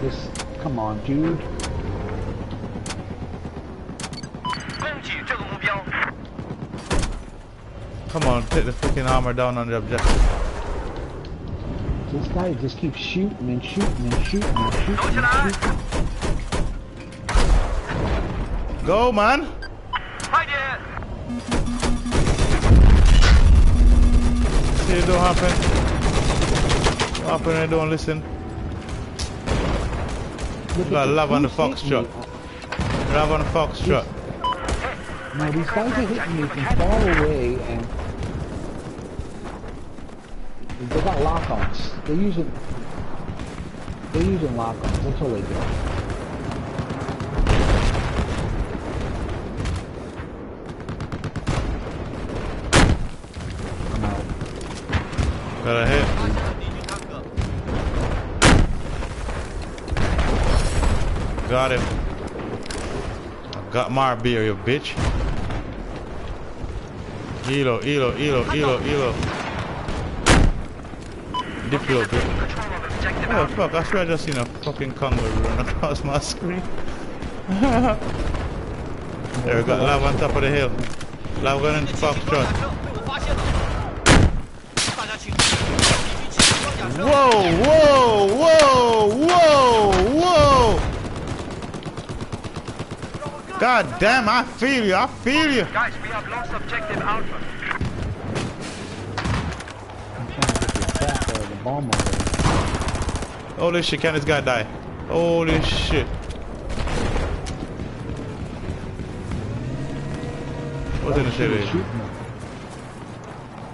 This, come on, dude.
Come on, take the freaking armor down on the objective.
This guy just keeps shooting and shooting and shooting and shooting and shooting.
Go, man!
Right here.
See, it don't happen. Don't happen, I don't listen.
Look
Got
at
love on the
who's
foxtrot.
hitting me?
Love on the foxtrot.
No, these guys are hitting me from far away, and they got lock-ons. They're using lock-ons. That's all they do. I'm out.
Got a hit. Got him. I got my beer, you bitch. Elo. Diplo, bitch. Oh fuck, I swear I just seen a fucking kangaroo run across my screen. There we got lava on top of the hill. Lava gun and foxtrot. Whoa! God damn, I feel you.
Guys, we have lost objective Alpha.
I'm trying to get the trap or the bomb over there.
Holy shit, can this guy die? Holy shit. What's in the
He's
city?
shooting them.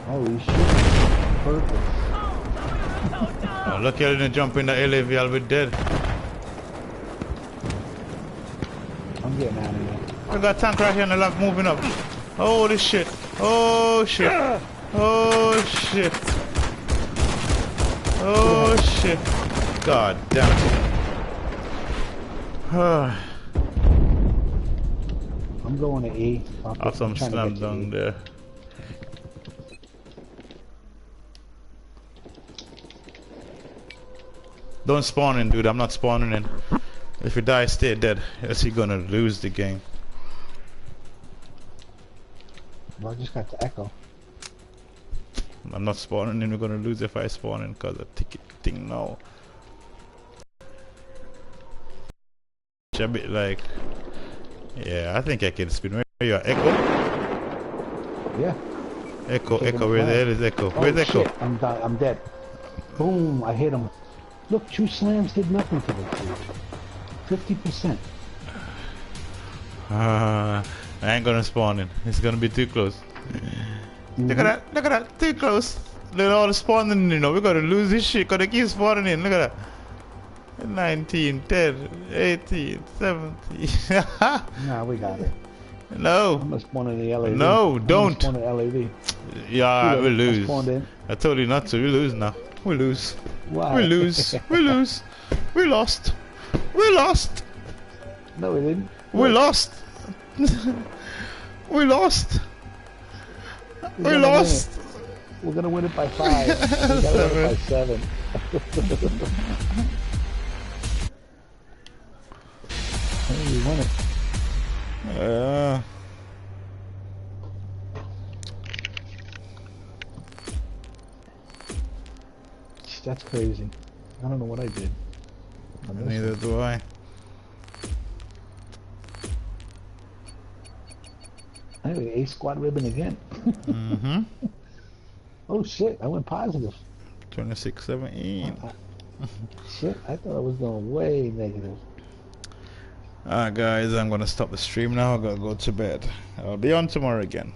Oh, he's shooting on purpose.
Oh, lucky I didn't jump in the LAV, I'll be dead.
I'm getting out of here.
I got a tank right here and the left moving up. Holy shit. Oh shit. Oh shit. Oh shit. God damn it.
I'm going to E.
Awesome slam down there. Don't spawn in, dude. I'm not spawning in. If you die, stay dead. Else you're gonna lose the game.
Well, I just got the echo.
I'm not spawning in. We're gonna lose if I spawn in because of ticket thing now. It's a bit like, yeah, I think I can spin. Where you are? Echo?
Yeah.
Echo,
Taking
Echo.
the
Where the
flag.
hell is Echo?
Oh,
Where's Echo?
shit. I'm dead. Boom! I hit him. Look, 2 slams did nothing to the dude. 50%.
I ain't gonna spawn in. It's gonna be too close. Look at that! Look at that! Too close. Look at all the spawning. You know, we're gonna lose this shit. Cause they keep spawning in. Look at that. 19, 10, 18, 17.
Nah, we got it.
No.
I'm gonna spawn in the LAV.
No, don't.
I'm gonna spawn in LAV.
Yeah, we
I
lose.
spawned in.
I told you not to. We lose now. We lose.
Why?
We lose. We lose. We lost. We lost.
No, we didn't.
We lost. We lost. We
gonna
lost.
win it. We're gonna win it by 5. We gotta win it by 7. Hey, we won it. That's crazy. I don't know what I did.
Neither do I.
Anyway, A squad ribbon again. Oh shit, I went positive.
26-17.
Shit, I thought I was going way negative.
Alright guys, I'm gonna stop the stream now. I gotta go to bed. I'll be on tomorrow again.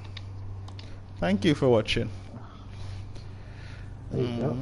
Thank you for watching.
There you go.